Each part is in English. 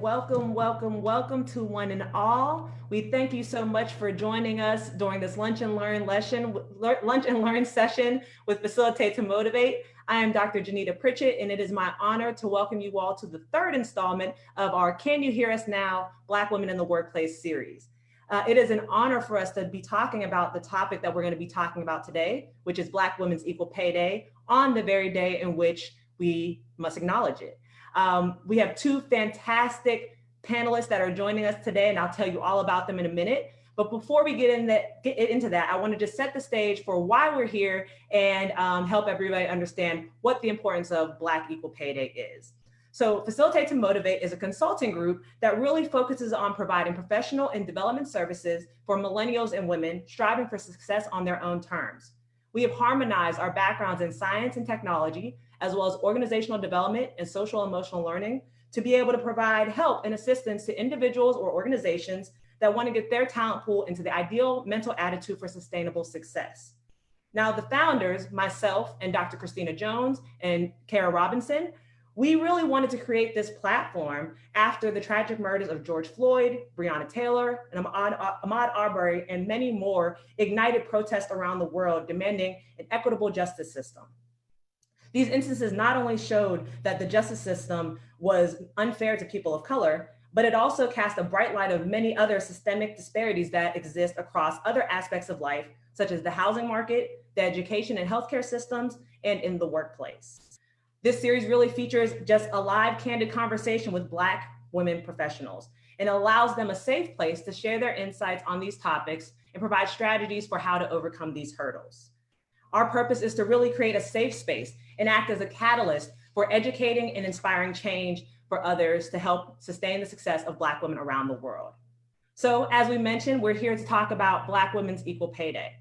welcome to one and all. We thank you so much for joining us during this lunch and learn session with Facilitate to Motivate. I am Dr. Janita Pritchett, and it is my honor to welcome you all to the third installment of our Can You Hear Us Now? Black Women in the Workplace series. It is an honor for us to be talking about the topic that we're going to be talking about today, which is Black Women's Equal Pay Day, on the very day in which we must acknowledge it. We have two fantastic panelists that are joining us today, and I'll tell you all about them in a minute. But before we get into that, I want to just set the stage for why we're here and help everybody understand what the importance of Black Equal Pay Day is. So Facilitate to Motivate is a consulting group that really focuses on providing professional and development services for millennials and women striving for success on their own terms. We have harmonized our backgrounds in science and technology, as well as organizational development and social emotional learning, to be able to provide help and assistance to individuals or organizations that want to get their talent pool into the ideal mental attitude for sustainable success. Now, the founders, myself and Dr. Christina Jones and Kara Robinson, we really wanted to create this platform after the tragic murders of George Floyd, Breonna Taylor, and Ahmaud Arbery, and many more ignited protests around the world demanding an equitable justice system. These instances not only showed that the justice system was unfair to people of color, but it also cast a bright light of many other systemic disparities that exist across other aspects of life, such as the housing market, the education and healthcare systems, and in the workplace. This series really features just a live, candid conversation with Black women professionals and allows them a safe place to share their insights on these topics and provide strategies for how to overcome these hurdles. Our purpose is to really create a safe space and act as a catalyst for educating and inspiring change for others to help sustain the success of Black women around the world. So as we mentioned, we're here to talk about Black Women's Equal Pay Day.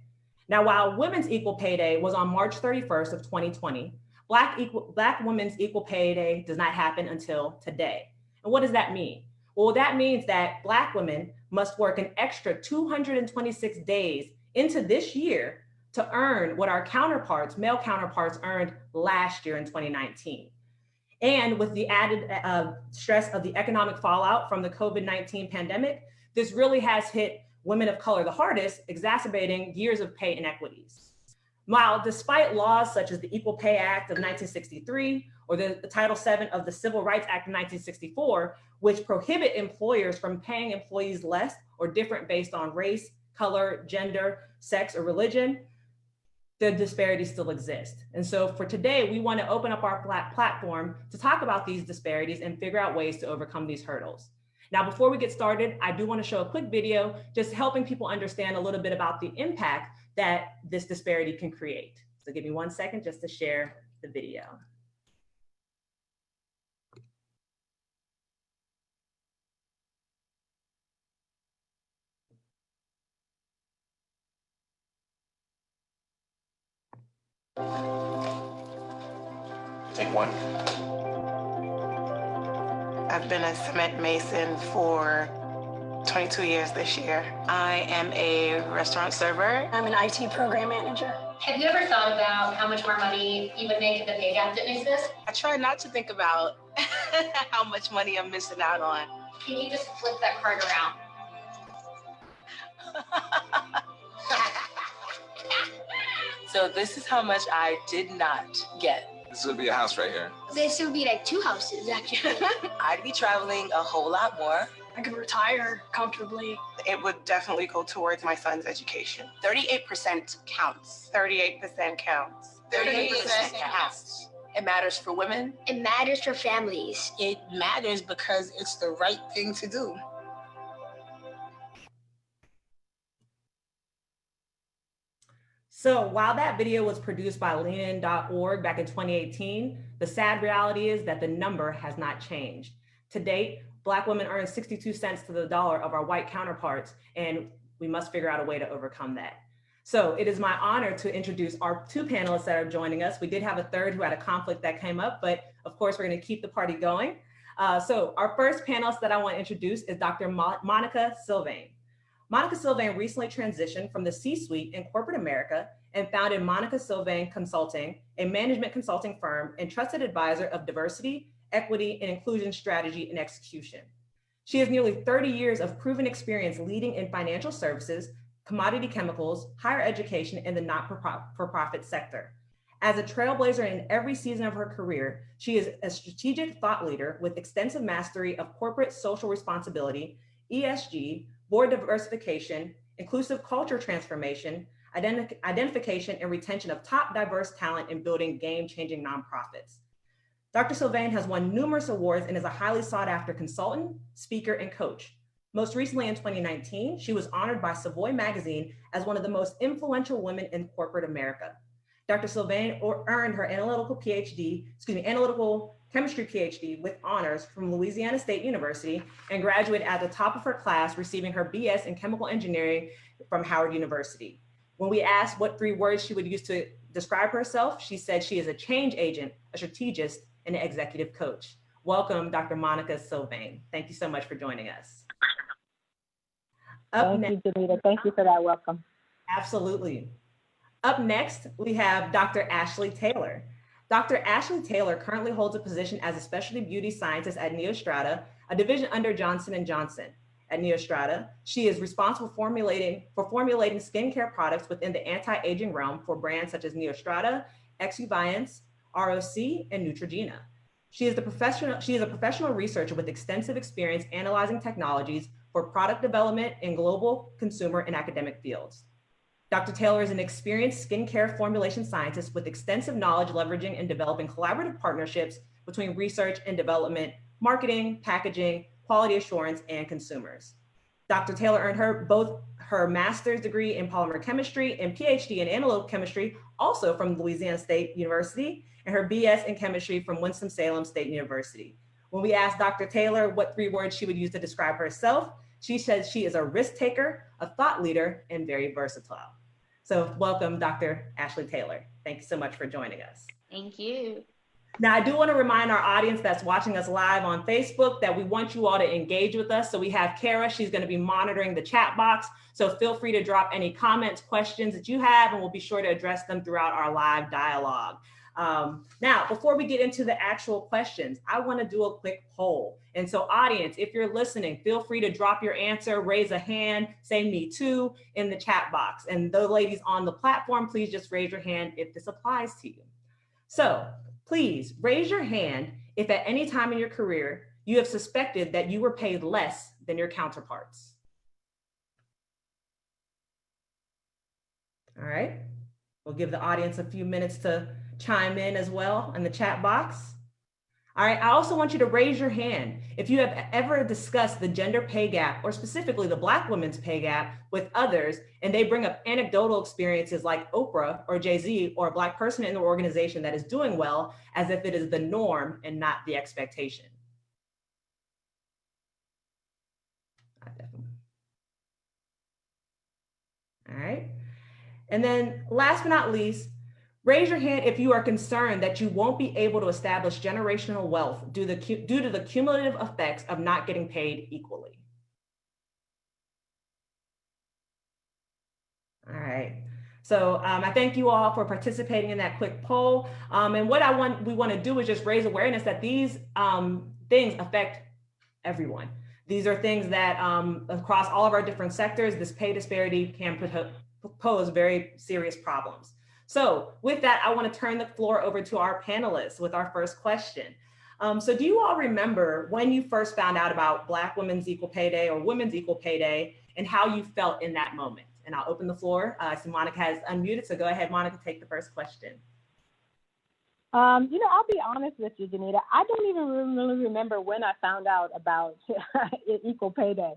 Now, while Women's Equal Pay Day was on March 31st of 2020, Black Women's Equal Pay Day does not happen until today. And what does that mean? Well, that means that Black women must work an extra 226 days into this year to earn what our counterparts, male counterparts, earned last year in 2019. And with the added stress of the economic fallout from the COVID-19 pandemic, this really has hit women of color the hardest, exacerbating years of pay inequities. While despite laws such as the Equal Pay Act of 1963 or the Title VII of the Civil Rights Act of 1964, which prohibit employers from paying employees less or different based on race, color, gender, sex, or religion, the disparities still exist. And so for today, we want to open up our platform to talk about these disparities and figure out ways to overcome these hurdles. Now, before we get started, I do want to show a quick video just helping people understand a little bit about the impact that this disparity can create. So give me 1 second just to share the video. Take one. I've been a cement mason for 22 years this year. I am a restaurant server. I'm an IT program manager. Have you ever thought about how much more money you would make if the pay gap didn't exist? I try not to think about how much money I'm missing out on. Can you just flip that card around? So this is how much I did not get. This would be a house right here. This would be like 2 houses, actually. I'd be traveling a whole lot more. I could retire comfortably. It would definitely go towards my son's education. 38% counts. 38% counts. 38% counts. It matters for women. It matters for families. It matters because it's the right thing to do. So while that video was produced by leanin.org back in 2018, the sad reality is that the number has not changed. To date, Black women earn 62 cents to the dollar of our white counterparts, and we must figure out a way to overcome that. So it is my honor to introduce our two panelists that are joining us. We did have a third who had a conflict that came up, but of course we're going to keep the party going. So our first panelist that I want to introduce is Dr. Monica Sylvain. Monica Sylvain recently transitioned from the C-suite in corporate America and founded Monica Sylvain Consulting, a management consulting firm and trusted advisor of diversity, equity, and inclusion strategy and execution. She has nearly 30 years of proven experience leading in financial services, commodity chemicals, higher education, and the not-for-profit sector. As a trailblazer in every season of her career, she is a strategic thought leader with extensive mastery of corporate social responsibility, ESG, board diversification, inclusive culture transformation, identification and retention of top diverse talent in building game-changing nonprofits. Dr. Sylvain has won numerous awards and is a highly sought-after consultant, speaker, and coach. Most recently in 2019, she was honored by Savoy Magazine as one of the most influential women in corporate America. Dr. Sylvain earned her analytical chemistry PhD with honors from Louisiana State University and graduated at the top of her class, receiving her BS in chemical engineering from Howard University. When we asked what 3 words she would use to describe herself, she said she is a change agent, a strategist, and an executive coach. Welcome, Dr. Monica Sylvain. Thank you so much for joining us. Thank you, Janita. Thank you for that welcome. Absolutely. Up next, we have Dr. Ashley Taylor. Dr. Ashley Taylor currently holds a position as a specialty beauty scientist at Neostrata, a division under Johnson & Johnson. At Neostrata, she is responsible for formulating skincare products within the anti-aging realm for brands such as Neostrata, Exuviance, ROC, and Neutrogena. She is a professional researcher with extensive experience analyzing technologies for product development in global, consumer, and academic fields. Dr. Taylor is an experienced skincare formulation scientist with extensive knowledge leveraging and developing collaborative partnerships between research and development, marketing, packaging, quality assurance, and consumers. Dr. Taylor earned both her master's degree in polymer chemistry and PhD in analytical chemistry, also from Louisiana State University, and her BS in chemistry from Winston-Salem State University. When we asked Dr. Taylor what 3 words she would use to describe herself, she said she is a risk taker, a thought leader, and very versatile. So welcome, Dr. Ashley Taylor. Thank you so much for joining us. Thank you. Now, I do want to remind our audience that's watching us live on Facebook that we want you all to engage with us. So we have Kara, she's going to be monitoring the chat box. So feel free to drop any comments, questions that you have, and we'll be sure to address them throughout our live dialogue. Now, before we get into the actual questions, I want to do a quick poll. And so audience, if you're listening, feel free to drop your answer, raise a hand, say me too in the chat box. And those ladies on the platform, please just raise your hand if this applies to you. So please raise your hand if at any time in your career you have suspected that you were paid less than your counterparts. All right, we'll give the audience a few minutes to chime in as well in the chat box. All right, I also want you to raise your hand if you have ever discussed the gender pay gap, or specifically the Black women's pay gap, with others, and they bring up anecdotal experiences like Oprah or Jay-Z or a Black person in the organization that is doing well, as if it is the norm and not the expectation. All right, and then last but not least, raise your hand if you are concerned that you won't be able to establish generational wealth due to the cumulative effects of not getting paid equally. All right. So I thank you all for participating in that quick poll. And what we want to do is just raise awareness that these things affect everyone. These are things that across all of our different sectors, this pay disparity can pose very serious problems. So with that, I want to turn the floor over to our panelists with our first question. So do you all remember when you first found out about Black Women's Equal Pay Day or Women's Equal Pay Day and how you felt in that moment? And I'll open the floor. So Monica has unmuted, so go ahead, Monica, take the first question. I'll be honest with you, Janita. I don't even really remember when I found out about Equal Pay Day.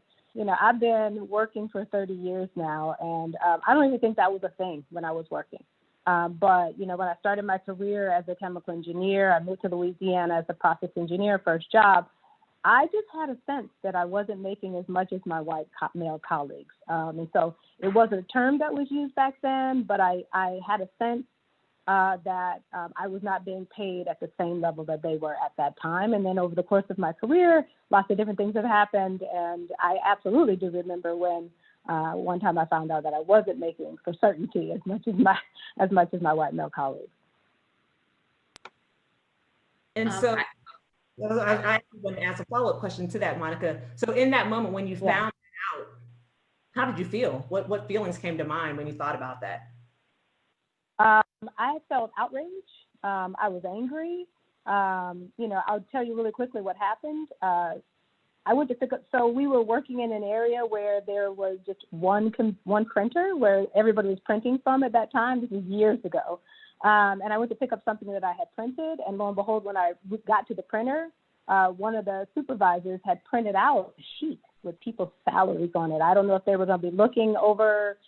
I've been working for 30 years now, and I don't even think that was a thing when I was working. But when I started my career as a chemical engineer, I moved to Louisiana as a process engineer, first job. I just had a sense that I wasn't making as much as my white male colleagues. And so it wasn't a term that was used back then, but I had a sense that I was not being paid at the same level that they were at that time. And then over the course of my career, lots of different things have happened. And I absolutely do remember when one time I found out that I wasn't making for certainty as much as my white male colleagues. And so, I want to ask a follow-up question to that, Monica. So in that moment when you Yeah. found out, how did you feel? What feelings came to mind when you thought about that? I felt outraged. I was angry. I'll tell you really quickly what happened. I went to pick up, so we were working in an area where there was just one printer where everybody was printing from at that time. This was years ago. And I went to pick up something that I had printed, and lo and behold, when I got to the printer, one of the supervisors had printed out a sheet with people's salaries on it. I don't know if they were going to be looking over,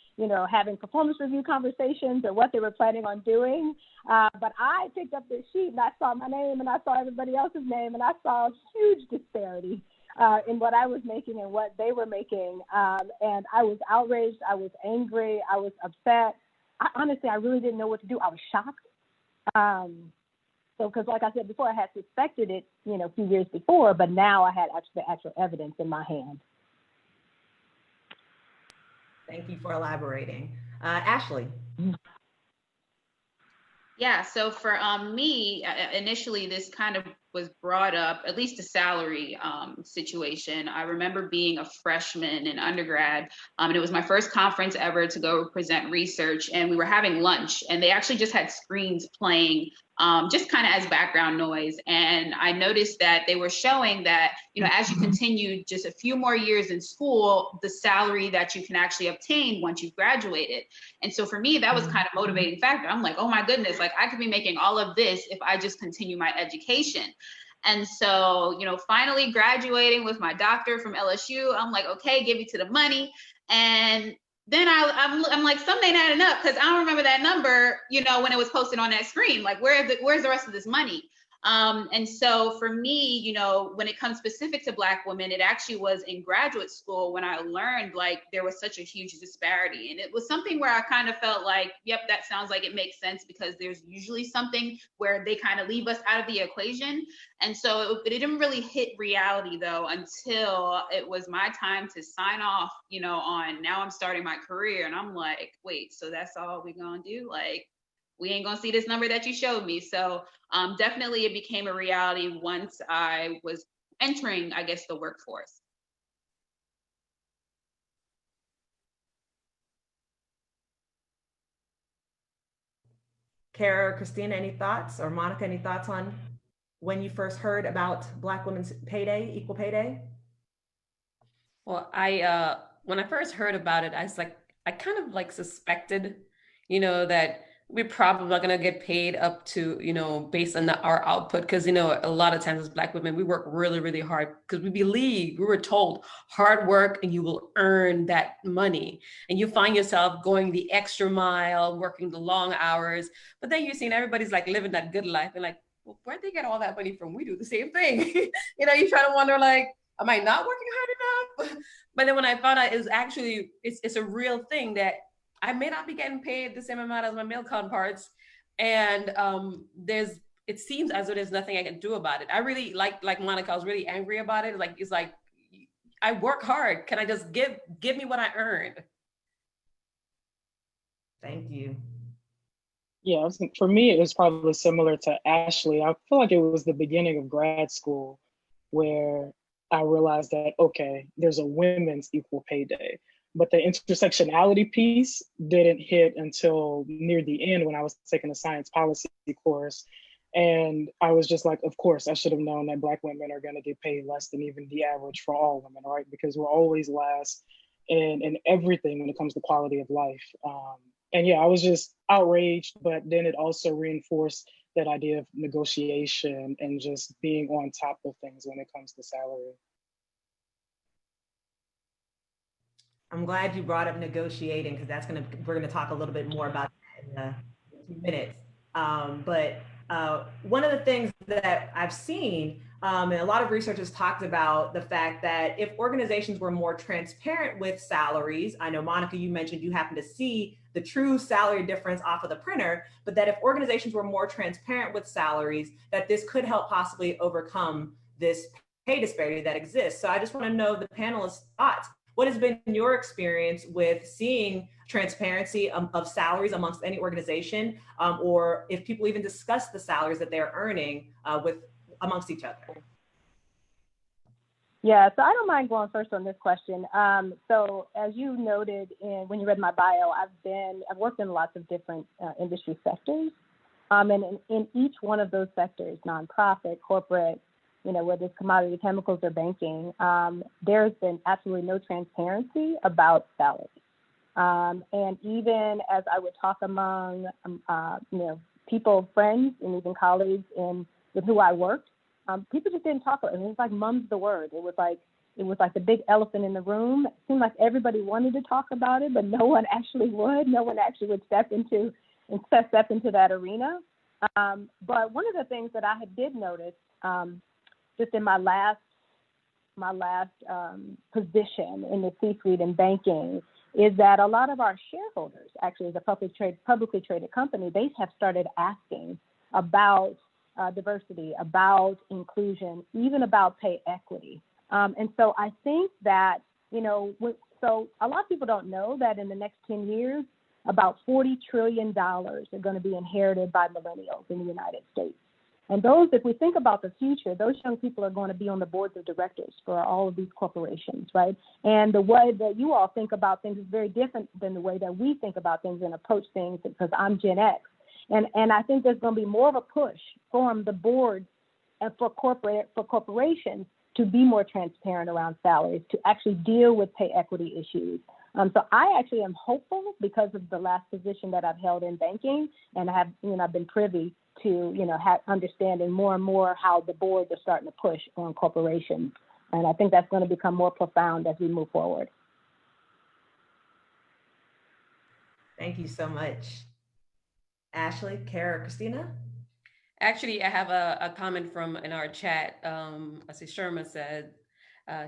having performance review conversations or what they were planning on doing. But I picked up this sheet and I saw my name and I saw everybody else's name, and I saw a huge disparity in what I was making and what they were making. And I was outraged. I was angry. I was upset. Honestly, I really didn't know what to do. I was shocked. Because like I said before, I had suspected it, a few years before, but now I had actual evidence in my hand. Thank you for elaborating. Ashley. Yeah, so for me, initially this kind of was brought up, at least the salary situation. I remember being a freshman in undergrad, and it was my first conference ever to go present research, and we were having lunch, and they actually just had screens playing just kind of as background noise. And I noticed that they were showing that, as you continue just a few more years in school, the salary that you can actually obtain once you've graduated. And so for me, that was kind of motivating factor. I'm like, oh my goodness, like I could be making all of this if I just continue my education. And so, finally graduating with my doctor from LSU, I'm like, okay, give me to the money. And then I'm like, something ain't adding up, because I don't remember that number, when it was posted on that screen. Like, where's the rest of this money? And so for me, when it comes specific to Black women, it actually was in graduate school when I learned like there was such a huge disparity. And it was something where I kind of felt like, yep, that sounds like it makes sense, because there's usually something where they kind of leave us out of the equation. And so it didn't really hit reality though until it was my time to sign off, on now I'm starting my career. And I'm like, wait, so that's all we're gonna do? Like, we ain't gonna see this number that you showed me. So definitely it became a reality once I was entering, I guess, the workforce. Kara or Christina, any thoughts? Or Monica, any thoughts on when you first heard about Black women's payday, equal payday? Well, when I first heard about it, I kind of like suspected, that we're probably not going to get paid up to, based on our output. Because, a lot of times as Black women, we work really, really hard because we were told hard work and you will earn that money. And you find yourself going the extra mile, working the long hours. But then you're seeing everybody's like living that good life and like, well, where'd they get all that money from? We do the same thing. You try to wonder like, am I not working hard enough? But then when I found out it was actually, it's a real thing that I may not be getting paid the same amount as my male counterparts. And it seems as though there's nothing I can do about it. I really, like Monica, I was really angry about it. It's like, I work hard. Can I just give me what I earned? Thank you. Yeah, for me, it was probably similar to Ashley. I feel like it was the beginning of grad school where I realized that, okay, there's a women's equal pay day. But the intersectionality piece didn't hit until near the end when I was taking a science policy course. And I was just like, of course, I should have known that Black women are going to get paid less than even the average for all women, right? Because we're always last in everything when it comes to quality of life. And yeah, I was just outraged, but then it also reinforced that idea of negotiation and just being on top of things when it comes to salary. I'm glad you brought up negotiating, because we're gonna talk a little bit more about that in a few minutes. But one of the things that I've seen, and a lot of researchers talked about the fact that if organizations were more transparent with salaries, I know Monica, you mentioned you happen to see the true salary difference off of the printer, but that if organizations were more transparent with salaries, that this could help possibly overcome this pay disparity that exists. So I just want to know the panelists' thoughts. What has been your experience with seeing transparency of salaries amongst any organization, or if people even discuss the salaries that they're earning amongst each other? Yeah, so I don't mind going first on this question. So as you noted when you read my bio, I've worked in lots of different industry sectors. And in each one of those sectors, nonprofit, corporate, whether it's commodity chemicals or banking, there's been absolutely no transparency about salaries. And even as I would talk among, people, friends, and even colleagues with who I worked, people just didn't talk about it. It was like mum's the word. It was like the big elephant in the room. It seemed like everybody wanted to talk about it, but no one actually would. No one actually would step into that arena. But one of the things that I did notice, just in my last position in the C-suite in banking, is that a lot of our shareholders, actually as a publicly traded company, they have started asking about diversity, about inclusion, even about pay equity. And so I think that, so a lot of people don't know that in the next 10 years, about $40 trillion are going to be inherited by millennials in the United States. And those, if we think about the future, those young people are going to be on the boards of directors for all of these corporations, right? And the way that you all think about things is very different than the way that we think about things and approach things, because I'm Gen X. And I think there's going to be more of a push from the boards and for corporations to be more transparent around salaries, to actually deal with pay equity issues. So I actually am hopeful because of the last position that I've held in banking, and I've been privy to, understanding more and more how the boards are starting to push on corporations. And I think that's going to become more profound as we move forward. Thank you so much. Ashley, Kara, Christina? Actually, I have a comment in our chat. I see Sherma said,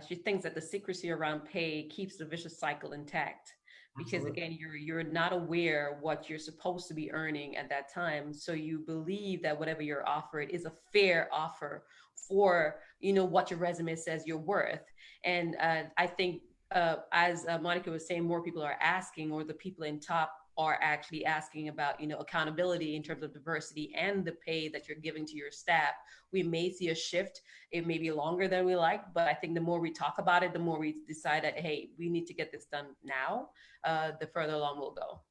she thinks that the secrecy around pay keeps the vicious cycle intact, because again, you're not aware what you're supposed to be earning at that time. So you believe that whatever you're offered is a fair offer for, what your resume says you're worth. And I think as Monica was saying, more people are asking, or the people in top are actually asking about, accountability in terms of diversity and the pay that you're giving to your staff. We may see a shift. It may be longer than we like, but I think the more we talk about it, the more we decide that, hey, we need to get this done now, the further along we'll go.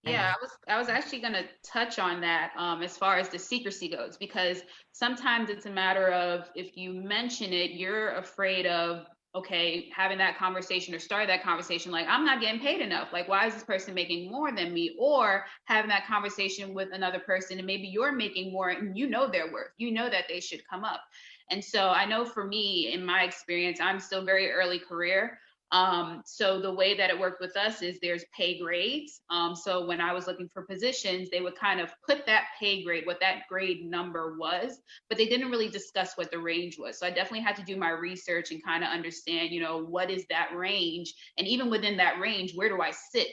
Yeah, I was actually going to touch on that as far as the secrecy goes, because sometimes it's a matter of, if you mention it, you're afraid of, okay, having that conversation or start that conversation, like, I'm not getting paid enough. Like, why is this person making more than me? Or having that conversation with another person and maybe you're making more and their worth, that they should come up. And so I know for me, in my experience, I'm still very early career. So the way that it worked with us is there's pay grades. So when I was looking for positions, they would kind of put that pay grade, what that grade number was, but they didn't really discuss what the range was. So I definitely had to do my research and kind of understand, what is that range? And even within that range, where do I sit?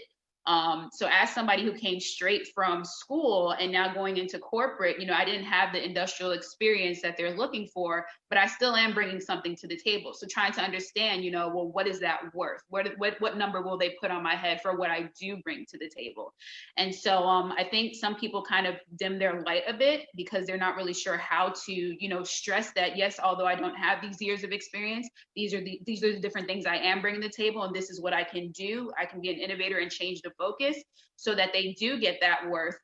So as somebody who came straight from school and now going into corporate, I didn't have the industrial experience that they're looking for, but I still am bringing something to the table. So trying to understand, well, what is that worth? What number will they put on my head for what I do bring to the table? And so I think some people kind of dim their light a bit because they're not really sure how to, stress that, yes, although I don't have these years of experience, these are the different things I am bringing to the table, and this is what I can do. I can be an innovator and change the focus so that they do get that worth.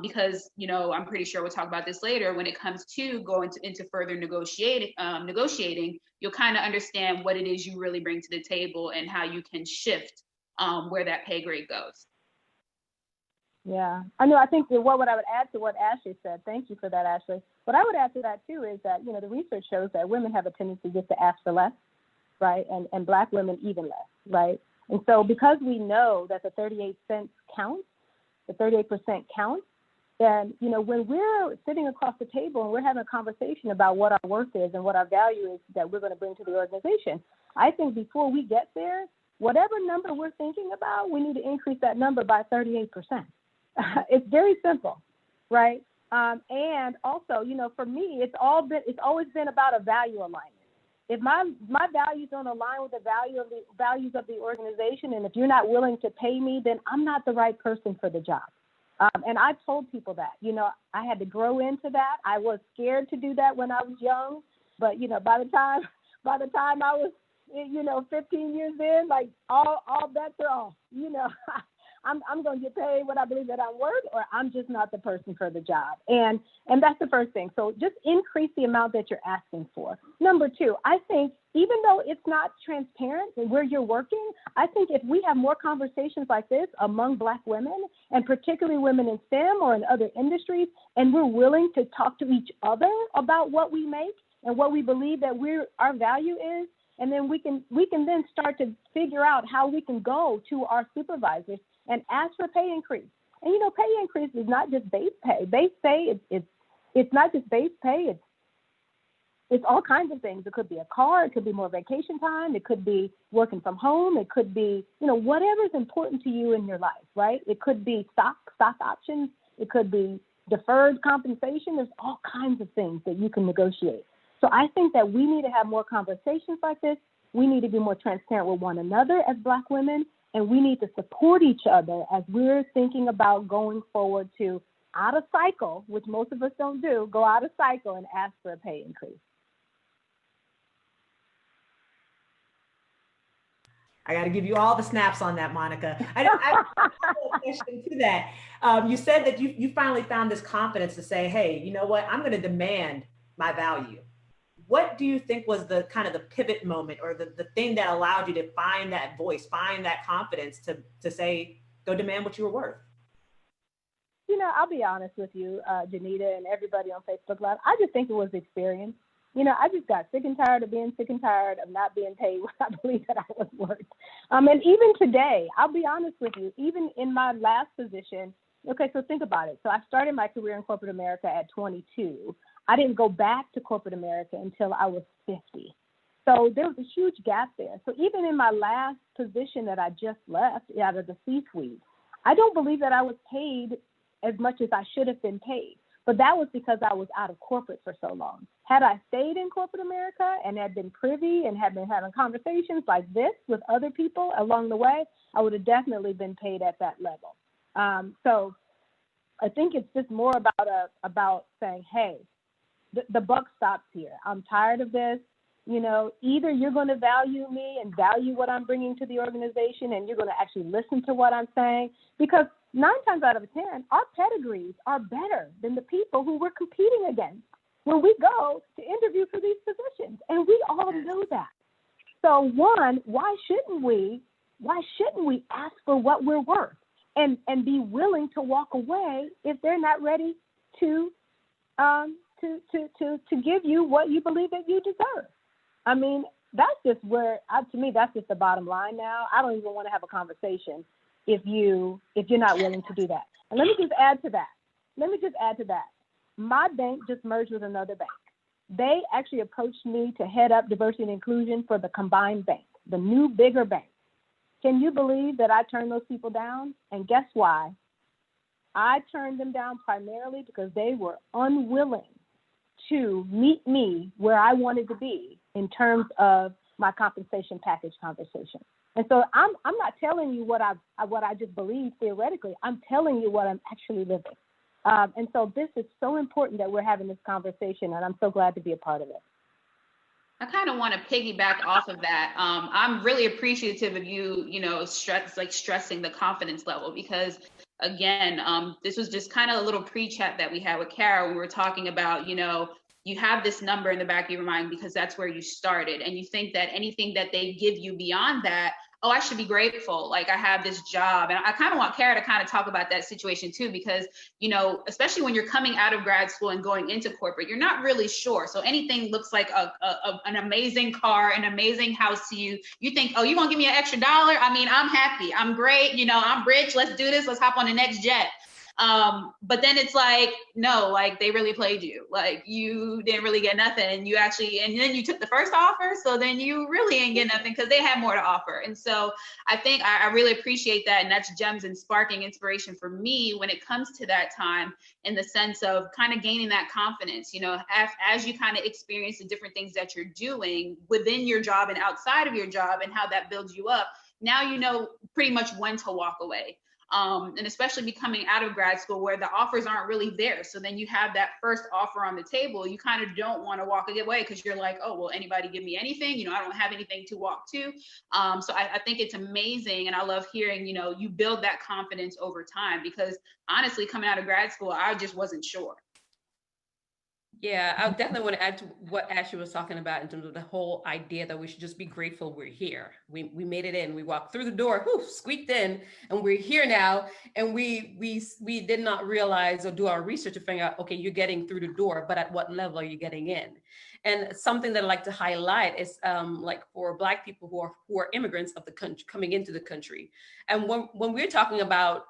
Because, I'm pretty sure we'll talk about this later, when it comes to going into further negotiating, you'll kind of understand what it is you really bring to the table and how you can shift where that pay grade goes. Yeah, I know. I think that what I would add to what Ashley said, thank you for that, Ashley. What I would add to that too is that, the research shows that women have a tendency just to ask for less, right? And Black women even less, right? And so because we know that the 38 cents counts, the 38% counts, then, when we're sitting across the table and we're having a conversation about what our worth is and what our value is that we're going to bring to the organization, I think before we get there, whatever number we're thinking about, we need to increase that number by 38%. It's very simple, right? And also, for me, it's always been about a value alignment. If my values don't align with the values of the organization, and if you're not willing to pay me, then I'm not the right person for the job. And I've told people that, I had to grow into that. I was scared to do that when I was young, but by the time by the time I was, 15 years in, like all bets are off. I'm going to get paid what I believe that I'm worth, or I'm just not the person for the job. And that's the first thing. So just increase the amount that you're asking for. Number two, I think even though it's not transparent where you're working, I think if we have more conversations like this among Black women, and particularly women in STEM or in other industries, and we're willing to talk to each other about what we make and what we believe that our value is, and then we can then start to figure out how we can go to our supervisors and ask for pay increase. And pay increase is not just base pay. Base pay, it's not just base pay. It's all kinds of things. It could be a car. It could be more vacation time. It could be working from home. It could be whatever's important to you in your life, right? It could be stock options. It could be deferred compensation. There's all kinds of things that you can negotiate. So I think that we need to have more conversations like this. We need to be more transparent with one another as Black women. And we need to support each other as we're thinking about going forward to out of cycle, which most of us don't do, go out of cycle and ask for a pay increase. I got to give you all the snaps on that, Monica. I have a question to that. You said that you finally found this confidence to say, hey, you know what? I'm going to demand my value. What do you think was the kind of the pivot moment, or the thing that allowed you to find that voice, find that confidence to say, go demand what you were worth? I'll be honest with you, Janita, and everybody on Facebook Live. I just think it was experience. I just got sick and tired of being sick and tired of not being paid what I believe that I was worth. And even today, I'll be honest with you, even in my last position, okay, so think about it. So I started my career in corporate America at 22. I didn't go back to corporate America until I was 50. So there was a huge gap there. So even in my last position that I just left out of the C-suite, I don't believe that I was paid as much as I should have been paid. But that was because I was out of corporate for so long. Had I stayed in corporate America and had been privy and had been having conversations like this with other people along the way, I would have definitely been paid at that level. So I think it's just more about saying, hey, the buck stops here. I'm tired of this. Either you're going to value me and value what I'm bringing to the organization, and you're going to actually listen to what I'm saying, because 9 times out of 10, our pedigrees are better than the people who we're competing against when we go to interview for these positions, and we all know that. So one, why shouldn't we ask for what we're worth and be willing to walk away if they're not ready to give you what you believe that you deserve? I mean, that's just to me, that's just the bottom line now. I don't even want to have a conversation if you're not willing to do that. And let me just add to that. My bank just merged with another bank. They actually approached me to head up diversity and inclusion for the combined bank, the new bigger bank. Can you believe that I turned those people down? And guess why? I turned them down primarily because they were unwilling to meet me where I wanted to be in terms of my compensation package conversation. And so I'm not telling you what I just believe theoretically. I'm telling you what I'm actually living. And so this is so important that we're having this conversation, and I'm so glad to be a part of it. I kind of want to piggyback off of that. I'm really appreciative of you, stressing the confidence level, because again, this was just kind of a little pre-chat that we had with Kara when we were talking about, you have this number in the back of your mind because that's where you started. And you think that anything that they give you beyond that, oh, I should be grateful. Like, I have this job. And I kind of want Kara to kind of talk about that situation too, because, especially when you're coming out of grad school and going into corporate, you're not really sure. So anything looks like an amazing car, an amazing house to you. You think, oh, you want to give me an extra $1? I mean, I'm happy. I'm great. I'm rich. Let's do this. Let's hop on the next jet. But then it's like, no, like they really played you. Like you didn't really get nothing, and then you took the first offer. So then you really ain't get nothing because they had more to offer. And so I think I really appreciate that. And that's gems and sparking inspiration for me when it comes to that time, in the sense of kind of gaining that confidence, as you kind of experience the different things that you're doing within your job and outside of your job and how that builds you up. Now, pretty much when to walk away. And especially me coming out of grad school where the offers aren't really there. So then you have that first offer on the table, you kind of don't want to walk away because you're like, oh, will anybody give me anything? You know, I don't have anything to walk to. So I think it's amazing. And I love hearing, you know, you build that confidence over time, because honestly, coming out of grad school, I just wasn't sure. Yeah, I definitely want to add to what Ashley was talking about in terms of the whole idea that we should just be grateful we're here. We made it in. We walked through the door, whew, squeaked in, and we're here now. And we did not realize or do our research to figure out, okay, you're getting through the door, but at what level are you getting in? And something that I like to highlight is like for Black people who are immigrants of the country coming into the country. And when we're talking about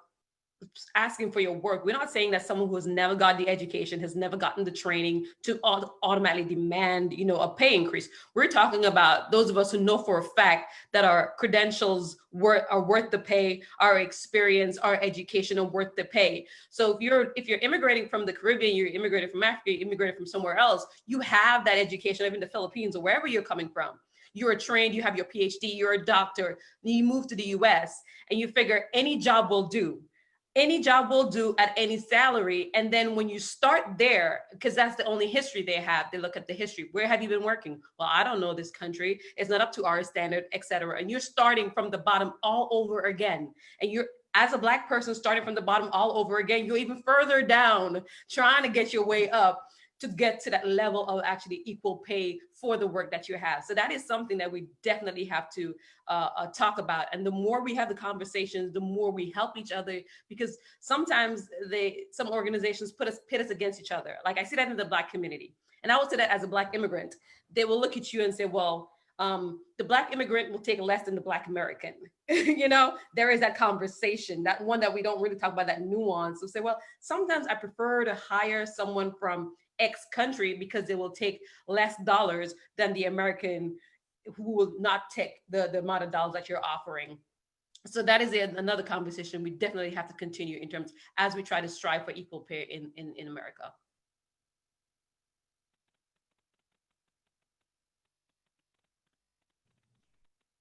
asking for your work, we're not saying that someone who has never got the education, has never gotten the training to automatically demand, you know, a pay increase. We're talking about those of us who know for a fact that our credentials are worth the pay, our experience, our education are worth the pay. So if you're immigrating from the Caribbean, you're immigrating from Africa, you're immigrating from somewhere else, you have that education, even the Philippines or wherever you're coming from. You're trained, you have your PhD, you're a doctor, then you move to the US and you figure any job will do. Any job will do at any salary. And then when you start there, because that's the only history they have, they look at the history. Where have you been working? Well, I don't know this country. It's not up to our standard, et cetera. And you're starting from the bottom all over again. And you're, as a Black person, starting from the bottom all over again, you're even further down, trying to get your way up to get to that level of actually equal pay for the work that you have. So that is something that we definitely have to talk about. And the more we have the conversations, the more we help each other, because sometimes some organizations pit us against each other. Like I see that in the Black community. And I will say that as a Black immigrant, they will look at you and say, well, the Black immigrant will take less than the Black American. You know, there is that conversation, that one that we don't really talk about, that nuance. So say, well, sometimes I prefer to hire someone from X country because they will take less dollars than the American who will not take the amount of dollars that you're offering. So that is another conversation we definitely have to continue in terms as we try to strive for equal pay in America.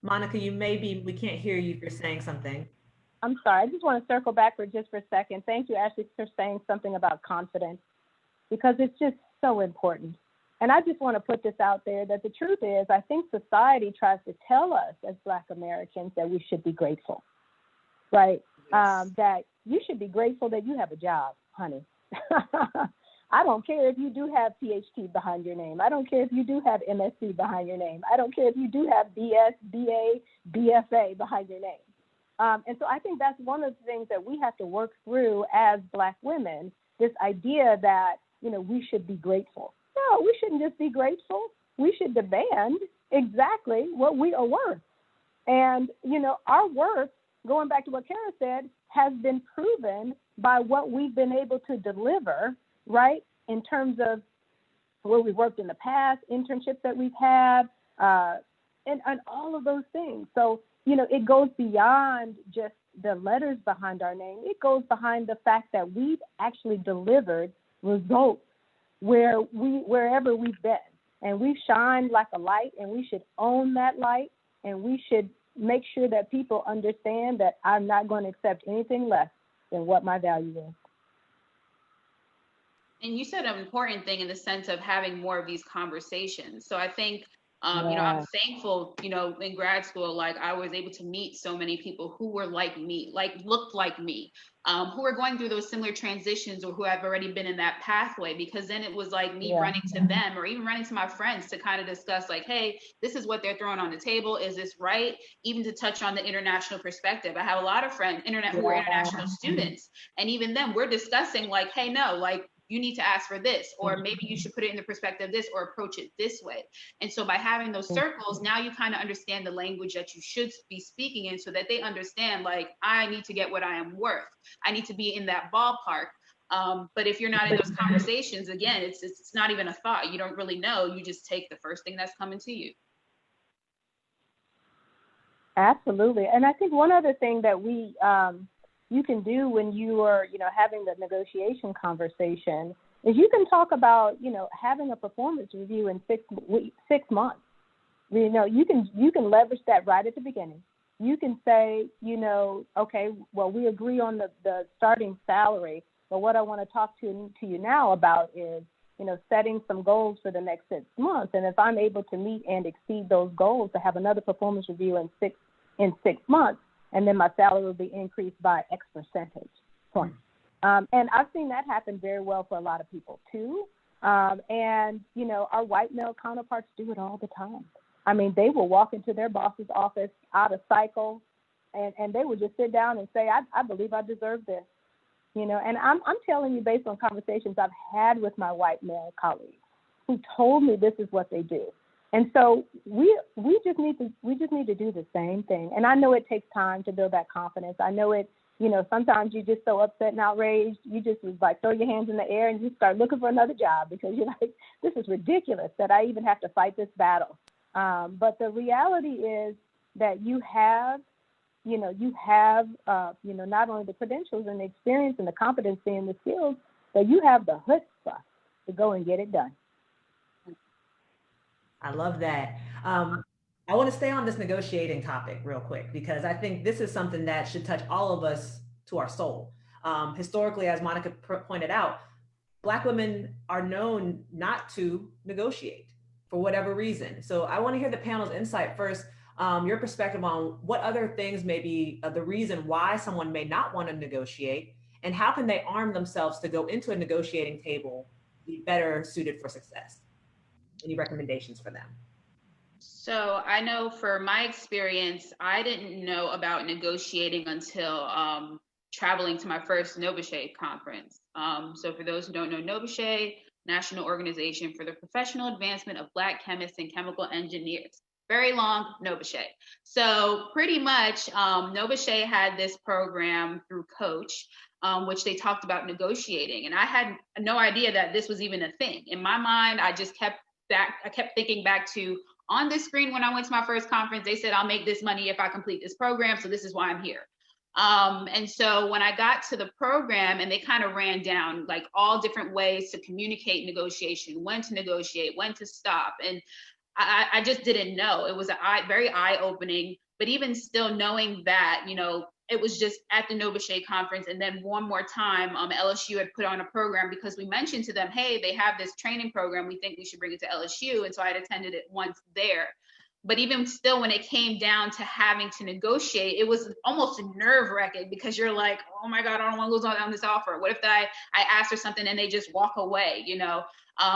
Monica, we can't hear you if you're saying something. I'm sorry, I just want to circle back for just for a second. Thank you, Ashley, for saying something about confidence, because it's just so important. And I just want to put this out there that the truth is, I think society tries to tell us as Black Americans that we should be grateful, right? Yes. That you should be grateful that you have a job, honey. I don't care if you do have PhD behind your name. I don't care if you do have MSc behind your name. I don't care if you do have BS, BA, BFA behind your name. And so I think that's one of the things that we have to work through as Black women, this idea that, you know, we should be grateful. No, we shouldn't just be grateful. We should demand exactly what we are worth. And, you know, our worth, going back to what Kara said, has been proven by what we've been able to deliver, right? In terms of where we've worked in the past, internships that we've had, and all of those things. So, you know, it goes beyond just the letters behind our name. It goes behind the fact that we've actually delivered results wherever we've been. And we've shined like a light, and we should own that light, and we should make sure that people understand that I'm not going to accept anything less than what my value is. And you said an important thing in the sense of having more of these conversations. So I think, you know, I'm thankful, you know, in grad school, like I was able to meet so many people who were like me, like looked like me, who are going through those similar transitions or who have already been in that pathway, because then it was like me running to them or even running to my friends to kind of discuss like, hey, this is what they're throwing on the table. Is this right? Even to touch on the international perspective. I have a lot of friends who are international students. And even then we're discussing like, hey, no, like, you need to ask for this, or maybe you should put it in the perspective of this, or approach it this way. And so by having those circles, now you kind of understand the language that you should be speaking in, so that they understand, like, I need to get what I am worth. I need to be in that ballpark. But if you're not in those conversations, again, it's not even a thought. You don't really know. You just take the first thing that's coming to you. Absolutely. And I think one other thing that you can do when you are, you know, having the negotiation conversation is you can talk about, you know, having a performance review in 6 months. You know, you can leverage that right at the beginning. you can say, okay, well, we agree on the starting salary, but what I want to talk to you now about is, setting some goals for the next 6 months. And if I'm able to meet and exceed those goals, to have another performance review in six months, and then my salary will be increased by X percentage points. And I've seen that happen very well for a lot of people too. And, our white male counterparts do it all the time. I mean, they will walk into their boss's office out of cycle, and they will just sit down and say, I believe I deserve this. And I'm telling you, based on conversations I've had with my white male colleagues who told me this is what they do. And so we just need to do the same thing. And I know it takes time to build that confidence. I know it, sometimes you're just so upset and outraged, you just throw your hands in the air and you start looking for another job because you're like, this is ridiculous that I even have to fight this battle. But the reality is that you have not only the credentials and the experience and the competency and the skills, but you have the chutzpah to go and get it done. I love that. I want to stay on this negotiating topic real quick, because I think this is something that should touch all of us to our soul. Historically, as Monica pointed out, Black women are known not to negotiate for whatever reason. So I want to hear the panel's insight first, your perspective on what other things may be the reason why someone may not want to negotiate, and how can they arm themselves to go into a negotiating table be better suited for success? Any recommendations for them? So I know for my experience, I didn't know about negotiating until traveling to my first NOBUCHE conference. So for those who don't know NOBUCHE, National Organization for the Professional Advancement of Black Chemists and Chemical Engineers. Very long, NOBUCHE. So pretty much NOBUCHE had this program through Coach, which they talked about negotiating. And I had no idea that this was even a thing. In my mind, I kept thinking back to, on this screen when I went to my first conference, they said, I'll make this money if I complete this program. So this is why I'm here. And so when I got to the program, and they kind of ran down like all different ways to communicate negotiation, when to negotiate, when to stop. And I just didn't know. It was very eye-opening, but even still knowing that, it was just at the NOBUCHE conference. And then one more time, LSU had put on a program because we mentioned to them, hey, they have this training program. We think we should bring it to LSU. And so I had attended it once there. But even still, when it came down to having to negotiate, it was almost nerve-wracking because you're like, oh my God, I don't want to lose out on this offer. What if I ask for something and they just walk away,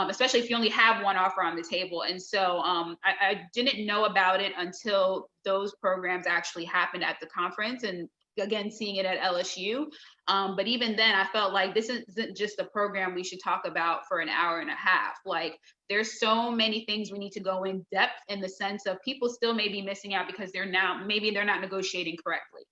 especially if you only have one offer on the table. And so I didn't know about it until those programs actually happened at the conference, and again, seeing it at LSU. But even then I felt like this isn't just a program we should talk about for an hour and a half. Like, there's so many things we need to go in depth, in the sense of people still may be missing out because maybe they're not negotiating correctly.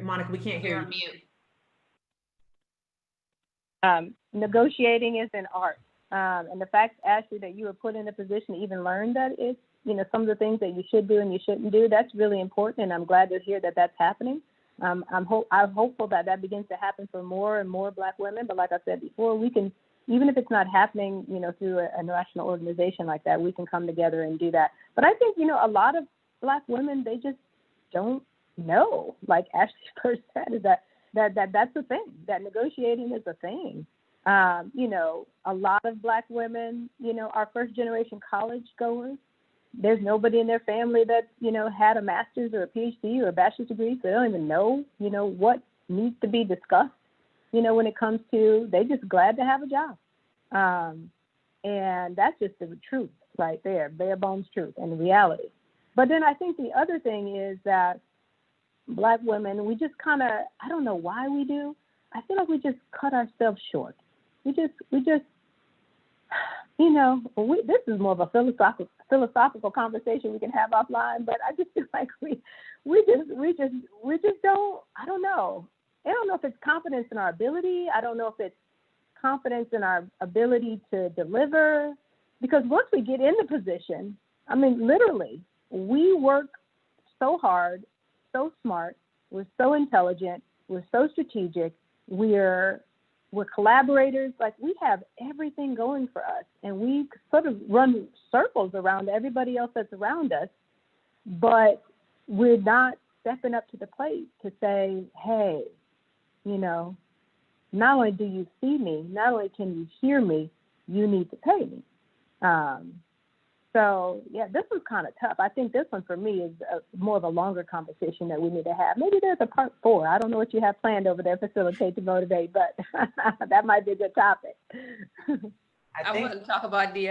Monica, we can't hear you. Mute. Negotiating is an art. And the fact, Ashley, that you were put in a position to even learn that it's, some of the things that you should do and you shouldn't do, that's really important. And I'm glad to hear that that's happening. I'm hopeful that begins to happen for more and more Black women. But like I said before, we can, even if it's not happening, through a national organization like that, we can come together and do that. But I think, a lot of Black women, they just don't know. Like Ashley first said, is that's a thing, that negotiating is a thing. A lot of Black women, are first generation college goers. There's nobody in their family that, had a master's or a PhD or a bachelor's degree, so they don't even know, what needs to be discussed, when it comes to, they just glad to have a job. And that's just the truth right there, bare bones truth and reality. But then I think the other thing is that Black women, we just kind of, I don't know why we do, I feel like we just cut ourselves short. We just, this is more of a philosophical conversation we can have offline, but I just feel like we just don't, I don't know if it's confidence in our ability. I don't know if it's confidence in our ability to deliver, because once we get in the position, I mean, literally, we work so hard, so smart, we're so intelligent, We're so strategic. We're collaborators. Like, we have everything going for us, and we sort of run circles around everybody else that's around us, but we're not stepping up to the plate to say, hey, you know, not only do you see me, not only can you hear me, you need to pay me. So yeah, this was kind of tough. I think this one for me is more of a longer conversation that we need to have. Maybe there's a part 4. I don't know what you have planned over there, Facilitate to Motivate, but that might be a good topic. I want to talk about the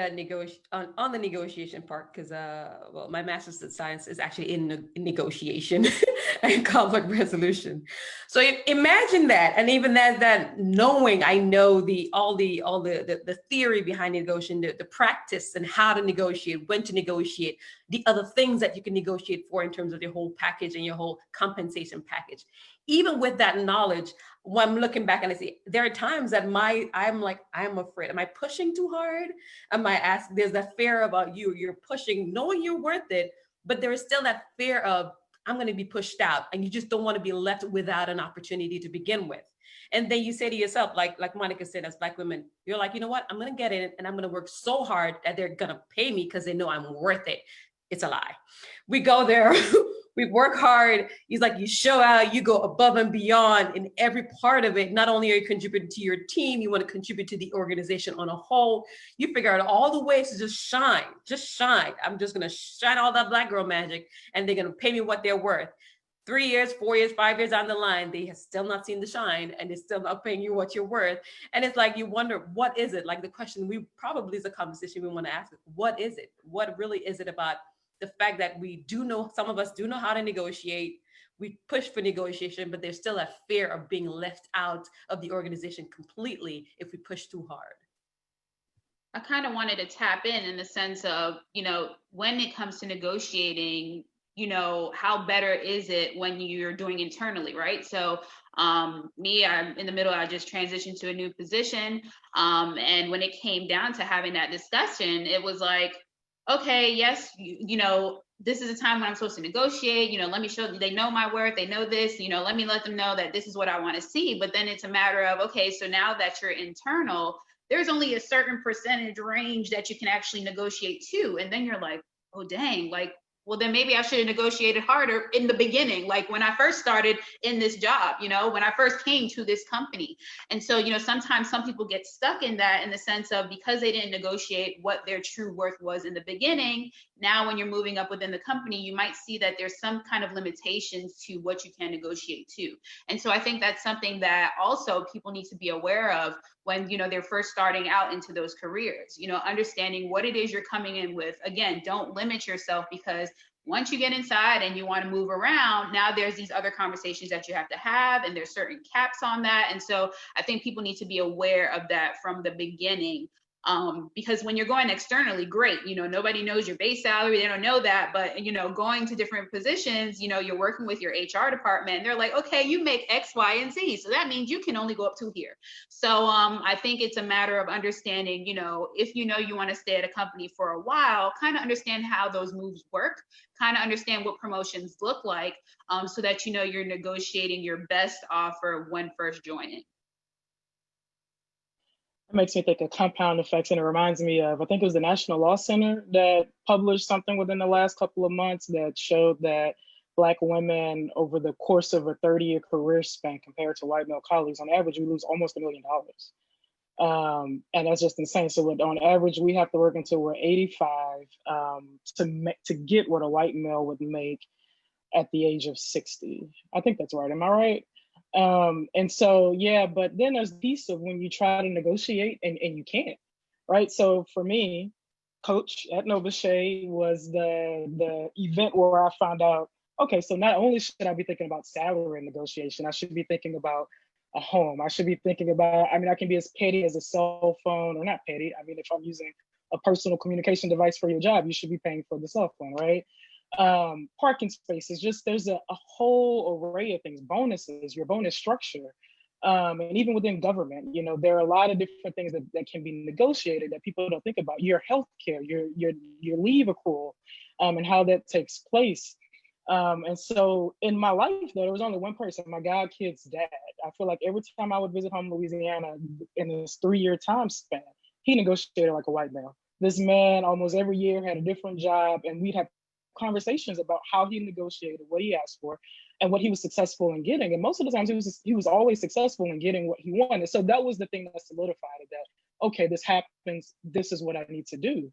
on the negotiation part, because well, my master's in science is actually in negotiation and conflict resolution. So imagine that, and even that knowing, I know all the theory behind negotiation, the practice, and how to negotiate, when to negotiate, the other things that you can negotiate for in terms of your whole package and your whole compensation package. Even with that knowledge, when I'm looking back and I see, there are times that I'm like, I'm afraid. Am I pushing too hard? Am I asking? There's that fear about you're pushing, knowing you're worth it, but there is still that fear of, I'm going to be pushed out, and you just don't want to be left without an opportunity to begin with. And then you say to yourself, like Monica said, as Black women, you're like, you know what? I'm going to get in and I'm going to work so hard that they're going to pay me because they know I'm worth it. It's a lie. We go there, we work hard. He's like, you show out, you go above and beyond in every part of it. Not only are you contributing to your team, you want to contribute to the organization on a whole. You figure out all the ways to just shine. I'm just going to shine all that Black girl magic, and they're going to pay me what they're worth. 3 years, 4 years, 5 years down the line, they have still not seen the shine, and they're still not paying you what you're worth. And it's like, you wonder, what is it? Like, the question we probably is a conversation we want to ask. What is it? What really is it about the fact that we do know, some of us do know how to negotiate, we push for negotiation, but there's still a fear of being left out of the organization completely if we push too hard? I kind of wanted to tap in the sense of, you know, when it comes to negotiating, you know, how better is it when you're doing internally, right? So me, I'm in the middle, I just transitioned to a new position. And when it came down to having that discussion, it was like, okay, yes, you know, this is a time when I'm supposed to negotiate, you know, let me show them, they know my worth, they know this, you know, let me let them know that this is what I want to see. But then it's a matter of, okay, so now that you're internal, there's only a certain percentage range that you can actually negotiate to. And then you're like, oh, dang, like, well, then maybe I should have negotiated harder in the beginning, like when I first started in this job, you know, when I first came to this company. And so, you know, sometimes some people get stuck in that, in the sense of, because they didn't negotiate what their true worth was in the beginning, now when you're moving up within the company, you might see that there's some kind of limitations to what you can negotiate to. And so I think that's something that also people need to be aware of when, you know, they're first starting out into those careers, you know, understanding what it is you're coming in with. Again, don't limit yourself, because once you get inside and you want to move around, now there's these other conversations that you have to have, and there's certain caps on that. And so I think people need to be aware of that from the beginning. Because when you're going externally, great, you know, nobody knows your base salary, they don't know that, but, you know, going to different positions, you know, you're working with your HR department, and they're like, okay, you make X, Y, and Z, so that means you can only go up to here. So I think it's a matter of understanding, you know, if you know you want to stay at a company for a while, kind of understand how those moves work, kind of understand what promotions look like, so that, you know, you're negotiating your best offer when first joining. It makes me think of compound effects, and it reminds me of, I think it was the National Law Center that published something within the last couple of months that showed that Black women, over the course of a 30-year career span compared to white male colleagues, on average, we lose almost $1 million. And that's just insane. So on average, we have to work until we're 85 to get what a white male would make at the age of 60. I think that's right. Am I right? And so, yeah, but then there's the piece of when you try to negotiate and you can't, right? So for me, Coach at Nova Shea was the event where I found out, okay, so not only should I be thinking about salary negotiation, I should be thinking about a home. I should be thinking about, I mean, I can be as petty as a cell phone, or not petty. I mean, if I'm using a personal communication device for your job, you should be paying for the cell phone, right? Parking spaces, just there's a whole array of things, bonuses, your bonus structure. And even within government, you know, there are a lot of different things that can be negotiated that people don't think about. Your healthcare, your leave accrual, and how that takes place. And so in my life, though, there was only one person, my godkid's dad. I feel like every time I would visit home in Louisiana in this 3-year time span, he negotiated like a white male. This man almost every year had a different job, and we'd have conversations about how he negotiated, what he asked for, and what he was successful in getting. And most of the times he was always successful in getting what he wanted. So that was the thing that solidified it, that, okay, this happens, this is what I need to do.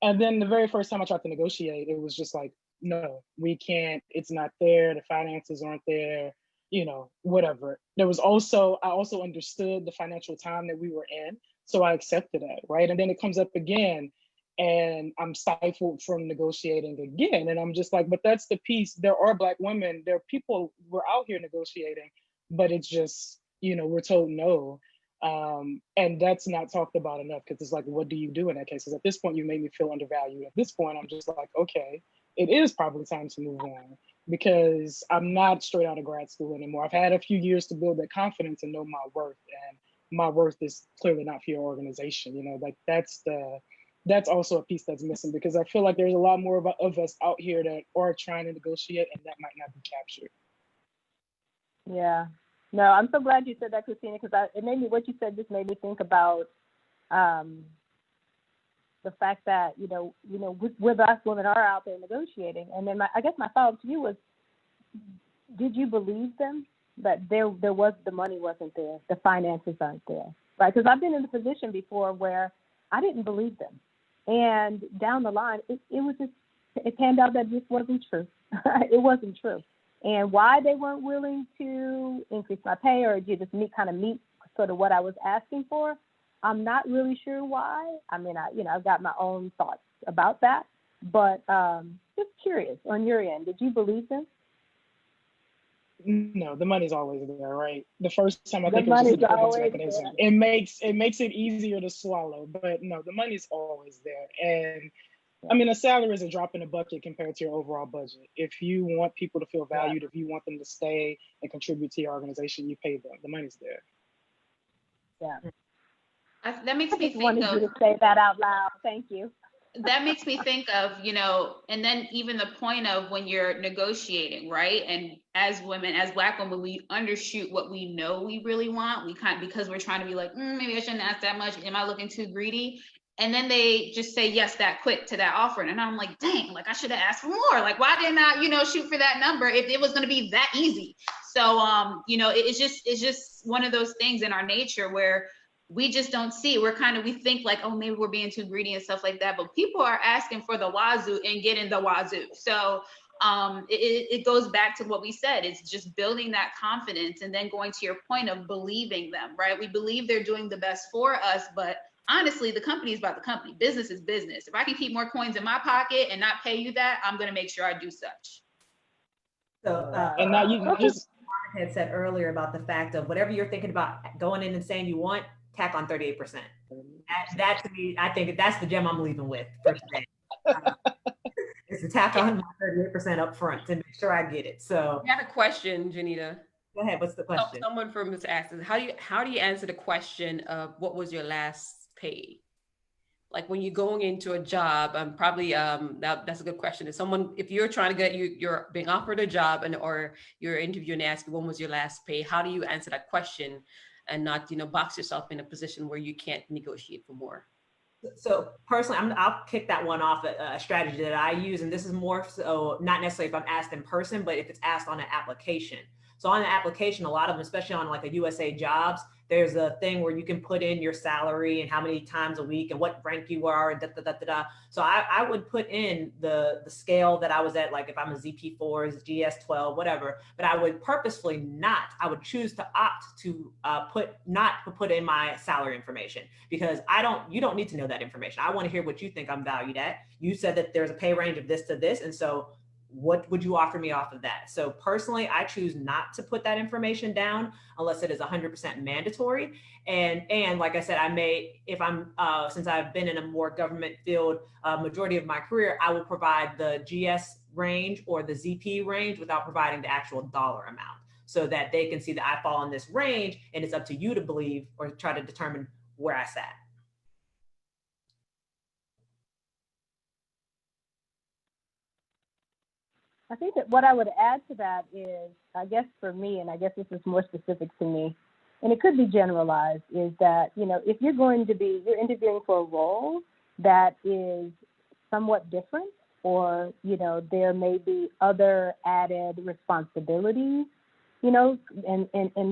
And then the very first time I tried to negotiate, it was just like, no, we can't, it's not there, the finances aren't there, you know, whatever. I also understood the financial time that we were in. So I accepted that, right? And then it comes up again and I'm stifled from negotiating again. And I'm just like, but that's the piece. There are Black women, there are people, we're out here negotiating, but it's just, you know, we're told no. And that's not talked about enough, because it's like, what do you do in that case? Because at this point, you made me feel undervalued. At this point, I'm just like, okay, it is probably time to move on, because I'm not straight out of grad school anymore. I've had a few years to build that confidence and know my worth, and my worth is clearly not for your organization. You know, like that's also a piece that's missing, because I feel like there's a lot more of us out here that are trying to negotiate, and that might not be captured. Yeah. No, I'm so glad you said that, Christina, because it made me, what you said just made me think about the fact that, you know, with us women are out there negotiating. And then I guess my follow-up to you was, did you believe them that there was, the money wasn't there, the finances aren't there, right? Because I've been in a position before where I didn't believe them. And down the line, it panned out that this wasn't true. It wasn't true. And why they weren't willing to increase my pay or just meet sort of what I was asking for, I'm not really sure why. I mean, I've got my own thoughts about that, but just curious on your end, did you believe them? No, the money's always there, right? The first time I think it was just a defense mechanism. It makes it easier to swallow, but no, the money's always there. And I mean, a salary is a drop in the bucket compared to your overall budget. If you want people to feel valued, if you want them to stay and contribute to your organization, you pay them. The money's there. Yeah. That makes me think wanted you to say that out loud. Thank you. That makes me think of, you know, and then even the point of when you're negotiating, right? And as women, as Black women, we undershoot what we know we really want. Because we're trying to be like, maybe I shouldn't ask that much. Am I looking too greedy? And then they just say yes that quick to that offer. And I'm like, dang, like I should have asked for more. Like, why didn't I, shoot for that number if it was going to be that easy? So, it's just one of those things in our nature where we just don't see it. We think like, oh, maybe we're being too greedy and stuff like that. But people are asking for the wazoo and getting the wazoo. So it goes back to what we said. It's just building that confidence and then going to your point of believing them, right? We believe they're doing the best for us, but honestly, the company is about the company. Business is business. If I can keep more coins in my pocket and not pay you that, I'm going to make sure I do such. So, and now you just had said earlier about the fact of whatever you're thinking about going in and saying you want, tack on 38%. That to me, I think that's the gem I'm leaving with for today. It's to tack on my 38% up front to make sure I get it. So I have a question, Janita. Go ahead. What's the question? Someone from this asked, how do you answer the question of what was your last pay? Like when you're going into a job, probably that's a good question. If you're trying to get you're being offered a job or you're interviewing and asking when was your last pay, how do you answer that question and not box yourself in a position where you can't negotiate for more? So personally, I'll kick that one off, a strategy that I use, and this is more so not necessarily if I'm asked in person, but if it's asked on an application. So on an application, a lot of them, especially on like a USA Jobs, there's a thing where you can put in your salary and how many times a week and what rank you are and da. So I would put in the scale that I was at, like if I'm a ZP4, GS12, whatever, but I would purposefully I would choose to opt to put in my salary information, because you don't need to know that information. I want to hear what you think I'm valued at. You said that there's a pay range of this to this. And so what would you offer me off of that? So personally, I choose not to put that information down unless it is 100% mandatory. And like I said, since I've been in a more government field majority of my career, I will provide the GS range or the ZP range without providing the actual dollar amount, so that they can see that I fall in this range, and it's up to you to believe or try to determine where I sat. I think that what I would add to that is, I guess for me, and I guess this is more specific to me, and it could be generalized, is that, if you're interviewing for a role that is somewhat different, or, there may be other added responsibilities, and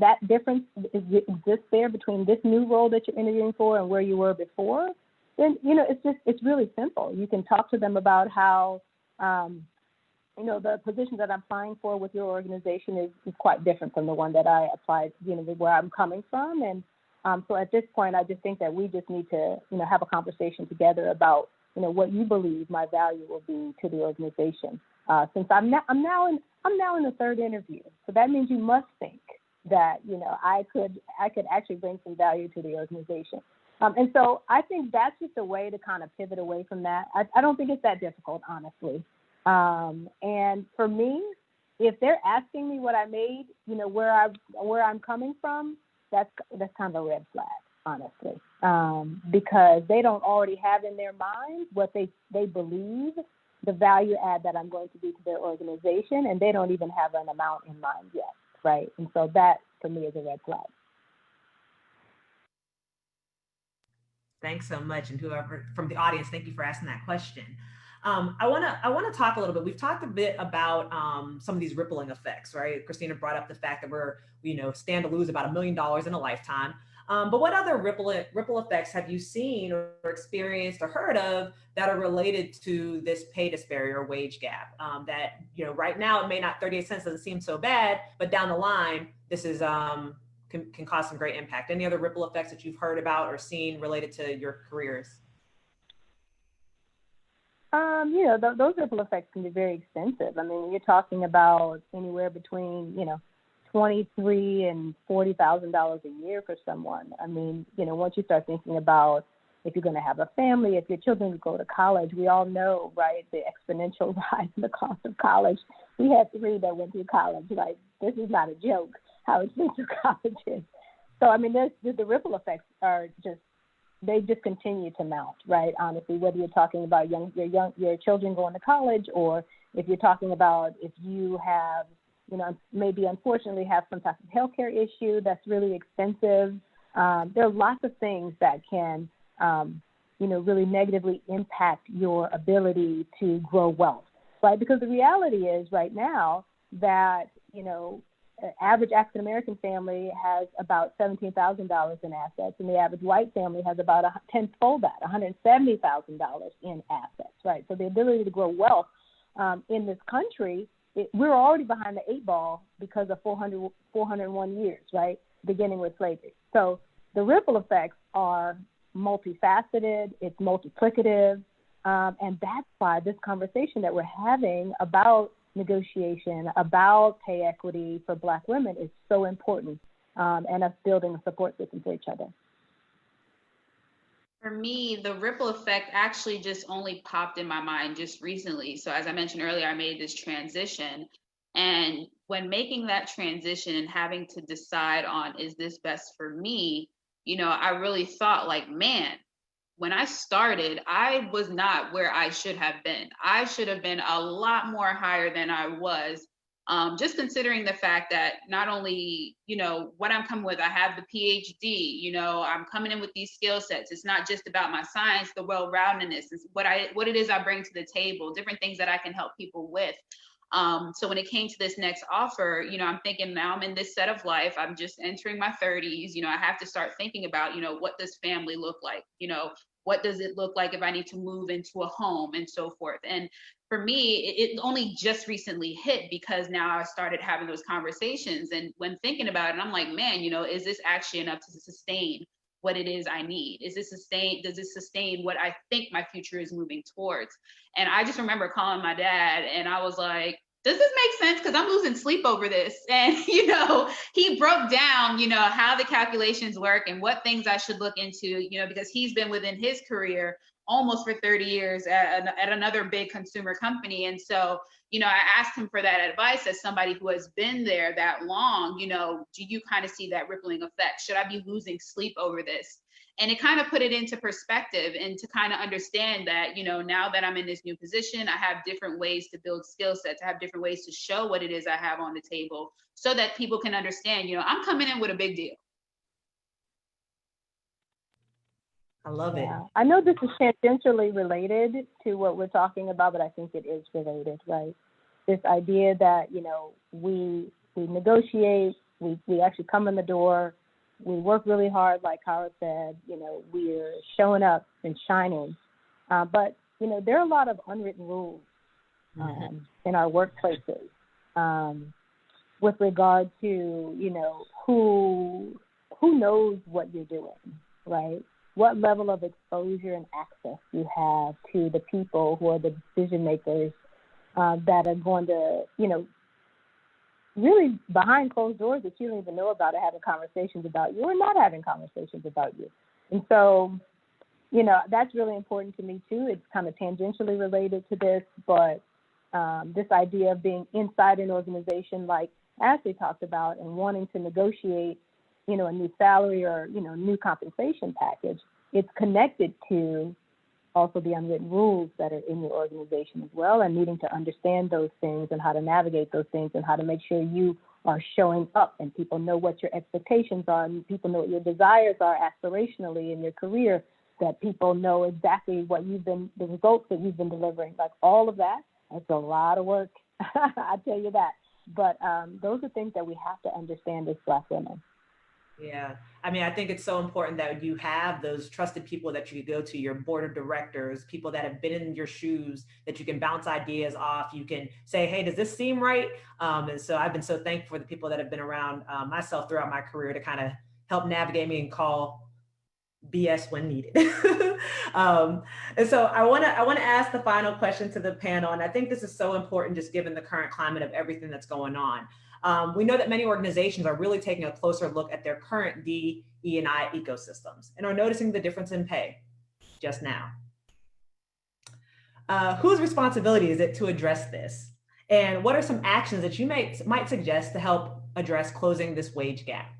that difference exists there between this new role that you're interviewing for and where you were before, then, it's really simple. You can talk to them about how, the position that I'm applying for with your organization is quite different from the one that I applied, where I'm coming from. And so at this point, I just think that we just need to, have a conversation together about, what you believe my value will be to the organization. Since I'm now in the third interview, so that means you must think that, I could actually bring some value to the organization. And so I think that's just a way to kind of pivot away from that. I don't think it's that difficult, honestly. And for me, if they're asking me what I made, where I'm coming from, that's kind of a red flag, honestly, because they don't already have in their mind what they believe the value add that I'm going to be to their organization, and they don't even have an amount in mind yet, right? And so that, for me, is a red flag. Thanks so much. And whoever from the audience, thank you for asking that question. I want to talk a little bit. We've talked a bit about some of these rippling effects, right? Christina brought up the fact that we stand to lose about $1 million in a lifetime. But what other ripple effects have you seen or experienced or heard of that are related to this pay disparity or wage gap? That right now it may not 38 cents doesn't seem so bad, but down the line this is can cause some great impact. Any other ripple effects that you've heard about or seen related to your careers? Those ripple effects can be very extensive. I mean, you're talking about anywhere between, $23,000 and $40,000 a year for someone. I mean, once you start thinking about if you're going to have a family, if your children go to college, we all know, right, the exponential rise in the cost of college. We had 3 that went through college. Like, this is not a joke, how expensive college is. So, I mean, the ripple effects are they just continue to mount, right? Honestly, whether you're talking about your children going to college, or if you're talking about if you have, maybe unfortunately have some type of healthcare issue that's really expensive. There are lots of things that can, really negatively impact your ability to grow wealth, right? Because the reality is right now that, average African-American family has about $17,000 in assets, and the average white family has about tenfold that, $170,000 in assets, right? So the ability to grow wealth in this country, we're already behind the 8 ball because of 401 years, right, beginning with slavery. So the ripple effects are multifaceted, it's multiplicative, and that's why this conversation that we're having about negotiation, about pay equity for Black women is so important, and us building a support system for each other. For me, the ripple effect actually just only popped in my mind just recently. So as I mentioned earlier, I made this transition. And when making that transition and having to decide on, is this best for me? I really thought like, man, when I started, I was not where I should have been. I should have been a lot more higher than I was. Just considering the fact that not only, what I'm coming with, I have the PhD, I'm coming in with these skill sets. It's not just about my science, the well-roundedness, it's what it is I bring to the table, different things that I can help people with. So when it came to this next offer, I'm thinking now I'm in this set of life, I'm just entering my 30s, I have to start thinking about, what does family look like? What does it look like if I need to move into a home and so forth? And for me, it only just recently hit because now I started having those conversations. And when thinking about it, I'm like, man, is this actually enough to sustain what it is I need? Does this sustain what I think my future is moving towards? And I just remember calling my dad and I was like, does this make sense? Because I'm losing sleep over this. And, he broke down, how the calculations work and what things I should look into, because he's been within his career almost for 30 years at another big consumer company. And so, I asked him for that advice as somebody who has been there that long. Do you kind of see that rippling effect? Should I be losing sleep over this? And it kind of put it into perspective and to kind of understand that, now that I'm in this new position, I have different ways to build skill sets. I have different ways to show what it is I have on the table so that people can understand, I'm coming in with a big deal. I love it. I know this is tangentially related to what we're talking about, but I think it is related, right? This idea that, we negotiate, we actually come in the door, we work really hard, like Kara said, we're showing up and shining. But, there are a lot of unwritten rules in our workplaces with regard to, who knows what you're doing, right? What level of exposure and access you have to the people who are the decision makers that are going to, really behind closed doors that you don't even know about, are having conversations about you or not having conversations about you. And so, that's really important to me too. It's kind of tangentially related to this, but this idea of being inside an organization like Ashley talked about and wanting to negotiate, a new salary or, new compensation package, it's connected to also the unwritten rules that are in your organization as well, and needing to understand those things and how to navigate those things and how to make sure you are showing up and people know what your expectations are and people know what your desires are aspirationally in your career, that people know exactly what the results that you've been delivering. Like all of that, that's a lot of work. I tell you that. But those are things that we have to understand as Black women. Yeah. I think it's so important that you have those trusted people that you go to, your board of directors, people that have been in your shoes, that you can bounce ideas off. You can say, hey, does this seem right? And so I've been so thankful for the people that have been around myself throughout my career to kind of help navigate me and call BS when needed. And so I want to ask the final question to the panel. And I think this is so important, just given the current climate of everything that's going on. We know that many organizations are really taking a closer look at their current DE&I ecosystems and are noticing the difference in pay just now. Whose responsibility is it to address this? And what are some actions that you might suggest to help address closing this wage gap?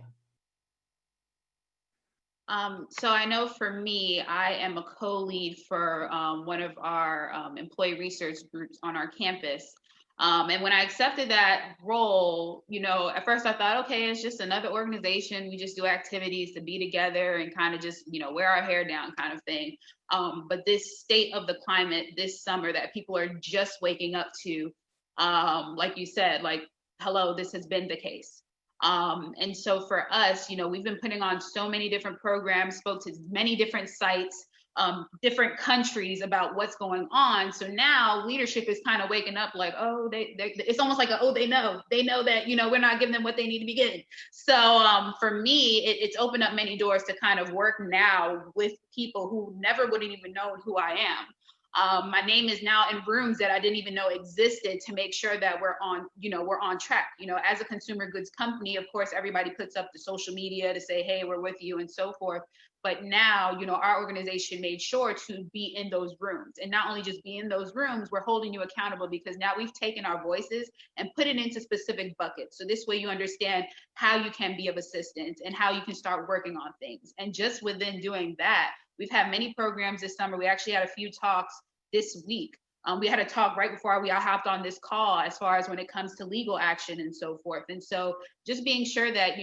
So I know for me, I am a co-lead for one of our employee research groups on our campus. And when I accepted that role, at first I thought, okay, it's just another organization. We just do activities to be together and kind of just, wear our hair down kind of thing. But this state of the climate this summer that people are just waking up to, like you said, like, hello, this has been the case. And so for us, we've been putting on so many different programs, spoke to many different sites, different countries about what's going on. So now leadership is kind of waking up like, oh, it's almost like, they know that, we're not giving them what they need to be getting. So for me, it's opened up many doors to kind of work now with people who never would have even known who I am. My name is now in rooms that I didn't even know existed to make sure that we're on track. As a consumer goods company, of course, everybody puts up the social media to say, hey, we're with you and so forth. But now, our organization made sure to be in those rooms, and not only just be in those rooms, we're holding you accountable because now we've taken our voices and put it into specific buckets. So this way you understand how you can be of assistance and how you can start working on things. And just within doing that, we've had many programs this summer. We actually had a few talks this week. We had a talk right before we all hopped on this call as far as when it comes to legal action and so forth. And so just being sure that,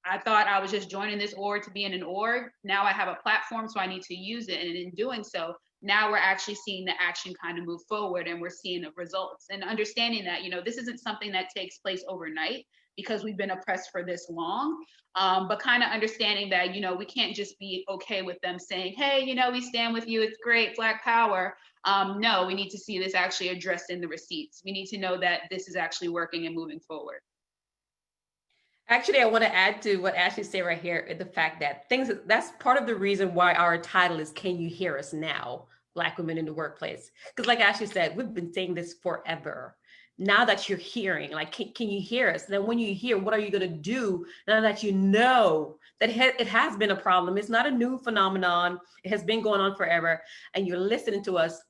I thought I was just joining this org to be in an org. Now I have a platform, so I need to use it. And in doing so, now we're actually seeing the action kind of move forward and we're seeing the results and understanding that, this isn't something that takes place overnight because we've been oppressed for this long, but kind of understanding that, we can't just be okay with them saying, hey, we stand with you, it's great, Black power. No, we need to see this actually addressed in the receipts. We need to know that this is actually working and moving forward. Actually, I want to add to what Ashley said right here, the fact that that's part of the reason why our title is Can You Hear Us Now? Black Women in the Workplace. Because like Ashley said, we've been saying this forever, now that you're hearing, like, can you hear us? Then when you hear, what are you going to do now that you know that it has been a problem? It's not a new phenomenon. It has been going on forever, and you're listening to us,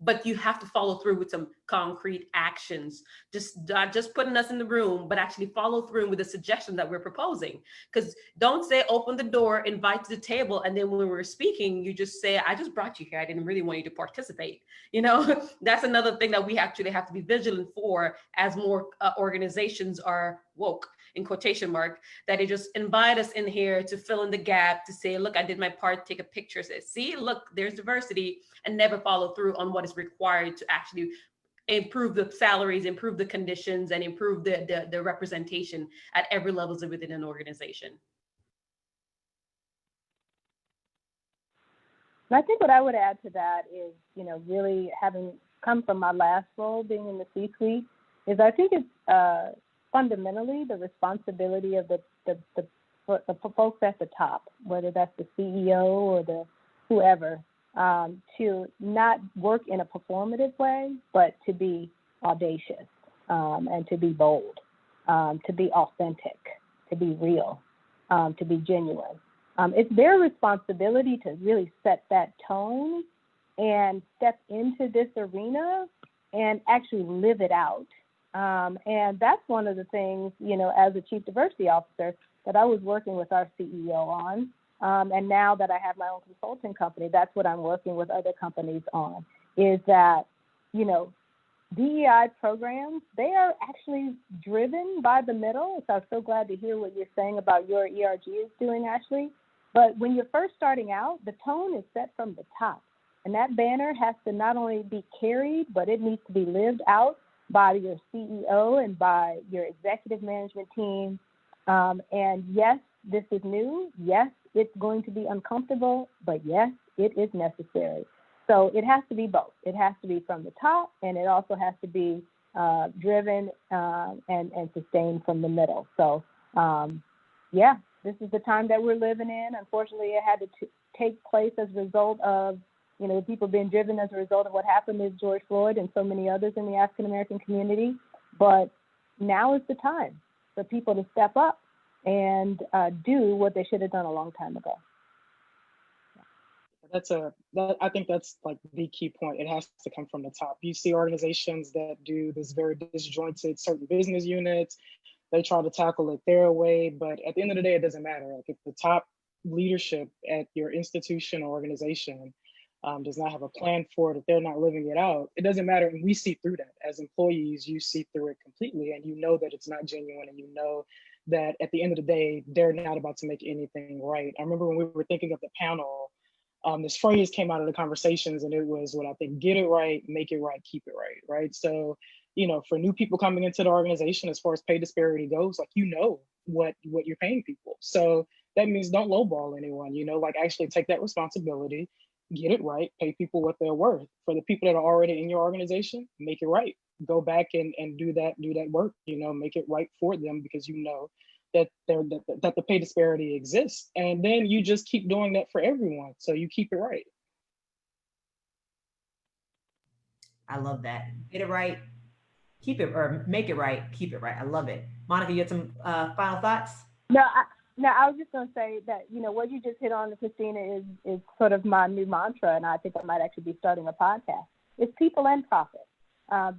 but you have to follow through with some concrete actions. Just not just putting us in the room, but actually follow through with the suggestion that we're proposing. Because don't say open the door, invite to the table, and then when we're speaking, you just say, I just brought you here. I didn't really want you to participate. You know, that's another thing that we actually have to be vigilant for as more organizations are woke, in quotation mark, that they just invite us in here to fill in the gap, to say, look, I did my part, take a picture, say, see, look, there's diversity, and never follow through on what is required to actually improve the salaries, improve the conditions, and improve the representation at every levels within an organization. And I think what I would add to that is, you know, really having come from my last role, being in the C-suite, is I think it's fundamentally the responsibility of the folks at the top, whether that's the CEO or the whoever, to not work in a performative way, but to be audacious, and to be bold, to be authentic, to be real, to be genuine. It's their responsibility to really set that tone and step into this arena and actually live it out. And that's one of the things, you know, as a chief diversity officer, that I was working with our CEO on. And now that I have my own consulting company, that's what I'm working with other companies on, is that, you know, DEI programs, they are actually driven by the middle. So I'm so glad to hear what you're saying about your ERG is doing, Ashley. But when you're first starting out, the tone is set from the top. And that banner has to not only be carried, but it needs to be lived out by your CEO and by your executive management team. And yes, this is new. Yes, it's going to be uncomfortable, but yes, it is necessary. So it has to be both. It has to be from the top, and it also has to be driven and sustained from the middle. So yeah, this is the time that we're living in. Unfortunately, it had to take place as a result of, you know, people being driven as a result of what happened with George Floyd and so many others in the African-American community. But now is the time for people to step up and do what they should have done a long time ago. I think that's like the key point. It has to come from the top. You see organizations that do this very disjointed, certain business units, they try to tackle it their way, but at the end of the day, it doesn't matter. Like if the top leadership at your institution or organization does not have a plan for it, if they're not living it out, it doesn't matter. And we see through that. As employees, you see through it completely, and you know that it's not genuine, and you know that at the end of the day, they're not about to make anything right. I remember when we were thinking of the panel, this phrase came out of the conversations, and it was what I think: get it right, make it right, keep it right, right? So, you know, for new people coming into the organization, as far as pay disparity goes, like, you know what you're paying people. So that means don't lowball anyone, you know, like actually take that responsibility, get it right, pay people what they're worth. For the people that are already in your organization, make it right. Go back and do that work, you know, make it right for them, because you know that the pay disparity exists. And then you just keep doing that for everyone. So you keep it right. I love that. Get it right, keep it, or make it right, keep it right. I love it. Monica, you had some final thoughts? No, I was just going to say that, you know, what you just hit on, Christina, is sort of my new mantra, and I think I might actually be starting a podcast. It's people and profit,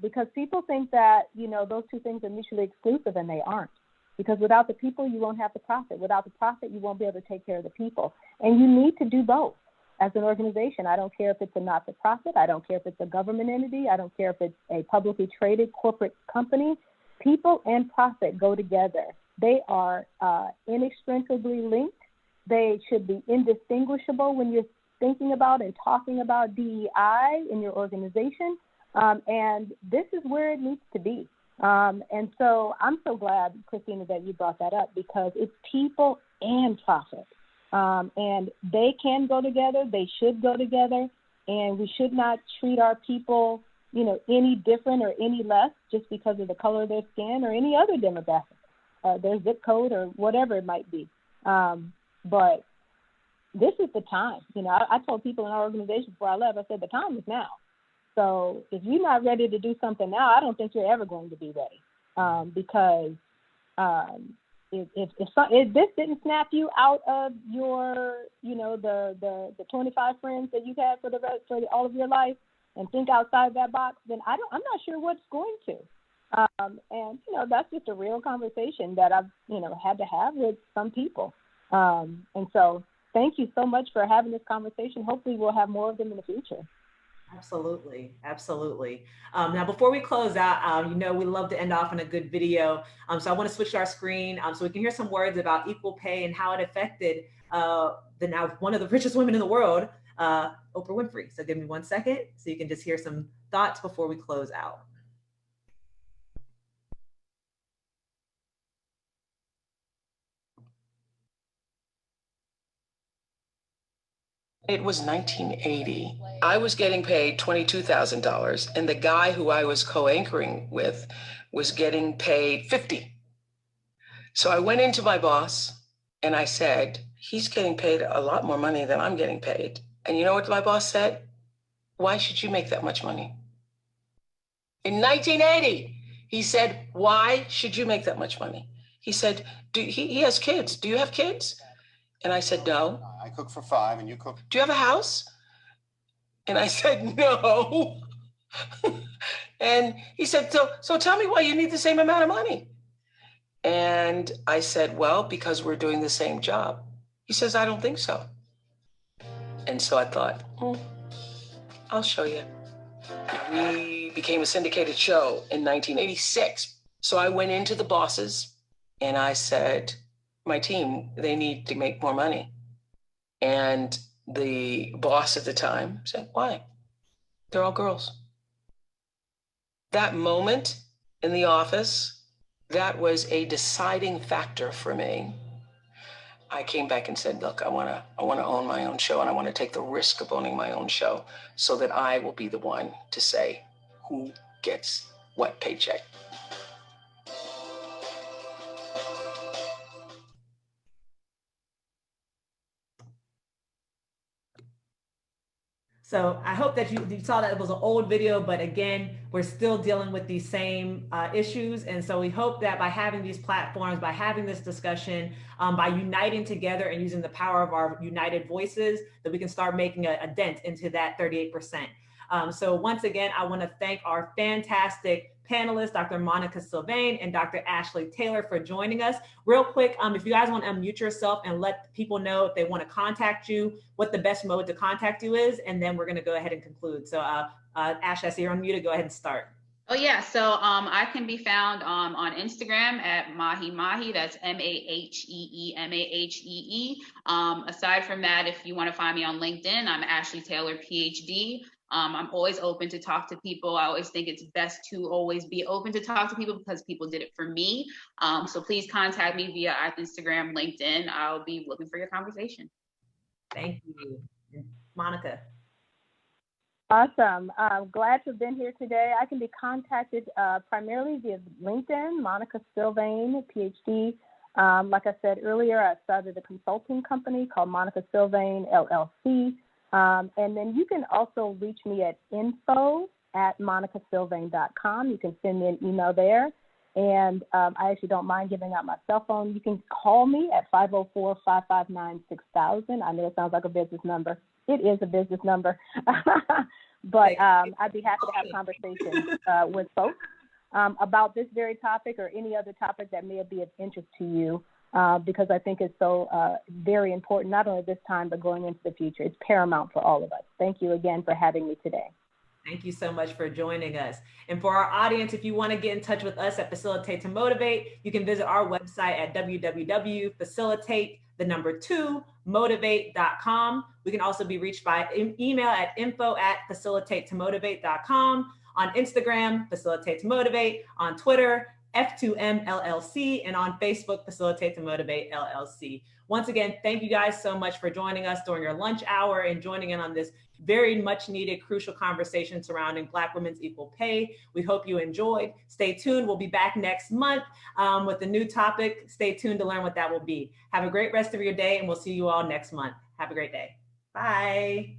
because people think that, you know, those two things are mutually exclusive, and they aren't. Because without the people, you won't have the profit. Without the profit, you won't be able to take care of the people. And you need to do both as an organization. I don't care if it's a not-for-profit. I don't care if it's a government entity. I don't care if it's a publicly traded corporate company. People and profit go together. They are inextricably linked. They should be indistinguishable when you're thinking about and talking about DEI in your organization. And this is where it needs to be. And so I'm so glad, Christina, that you brought that up, because it's people and profit. And they can go together. They should go together. And we should not treat our people, you know, any different or any less just because of the color of their skin or any other demographic, their zip code or whatever it might be. But this is the time. You know, I told people in our organization before I left, I said, the time is now. So if you're not ready to do something now, I don't think you're ever going to be ready, because if this didn't snap you out of your, the 25 friends that you've had for all of your life, and think outside that box, then I'm not sure what's going to. And that's just a real conversation that I've had to have with some people. And so thank you so much for having this conversation. Hopefully we'll have more of them in the future. Absolutely. Absolutely. Now, before we close out, we love to end off on a good video. So I want to switch our screen so we can hear some words about equal pay and how it affected now one of the richest women in the world, Oprah Winfrey. So give me 1 second so you can just hear some thoughts before we close out. It was 1980. I was getting paid $22,000, and the guy who I was co-anchoring with was getting paid $50,000. So I went into my boss and I said, he's getting paid a lot more money than I'm getting paid. And you know what my boss said? Why should you make that much money? In 1980, he said, why should you make that much money? He said, he has kids. Do you have kids? And I said, no. I cook for 5 and you cook. Do you have a house? And I said, no. And he said, so tell me why you need the same amount of money. And I said, well, because we're doing the same job. He says, I don't think so. And so I thought, I'll show you. We became a syndicated show in 1986. So I went into the bosses and I said, my team, they need to make more money. And the boss at the time said, why? They're all girls. That moment in the office, that was a deciding factor for me. I came back and said, look, I want to own my own show, and I want to take the risk of owning my own show so that I will be the one to say who gets what paycheck. So I hope that you saw that it was an old video, but again, we're still dealing with these same issues. And so we hope that by having these platforms, by having this discussion, by uniting together and using the power of our united voices, that we can start making a dent into that 38%. So once again, I want to thank our fantastic panelists, Dr. Monica Sylvain and Dr. Ashley Taylor, for joining us. Real quick, if you guys want to unmute yourself and let people know if they want to contact you, what the best mode to contact you is, and then we're going to go ahead and conclude. So Ash, I see you're unmuted. Go ahead and start. Oh yeah, so I can be found on Instagram at Mahi Mahi. That's MAHEE. Aside from that, if you want to find me on LinkedIn, I'm Ashley Taylor, PhD. I'm always open to talk to people. I always think it's best to always be open to talk to people because people did it for me. So please contact me via Instagram, LinkedIn. I'll be looking for your conversation. Thank you. Monica. Awesome. I'm glad to have been here today. I can be contacted primarily via LinkedIn, Monica Sylvain, PhD. Like I said earlier, I started a consulting company called Monica Sylvain, LLC. And then you can also reach me at info@monicasylvain.com. You can send me an email there. And I actually don't mind giving out my cell phone. You can call me at 504-559-6000. I know it sounds like a business number. It is a business number. But I'd be happy to have conversations with folks about this very topic or any other topic that may be of interest to you. Because I think it's so very important, not only this time, but going into the future. It's paramount for all of us. Thank you again for having me today. Thank you so much for joining us. And for our audience, if you want to get in touch with us at Facilitate to Motivate, you can visit our website at www.facilitate2motivate.com. We can also be reached by email at info@facilitatetomotivate.com, on Instagram, Facilitate to Motivate, on Twitter, F2M LLC, and on Facebook, Facilitate to Motivate LLC. Once again, thank you guys so much for joining us during your lunch hour and joining in on this very much needed, crucial conversation surrounding Black women's equal pay. We hope you enjoyed. Stay tuned. We'll be back next month with a new topic. Stay tuned to learn what that will be. Have a great rest of your day, and we'll see you all next month. Have a great day. Bye.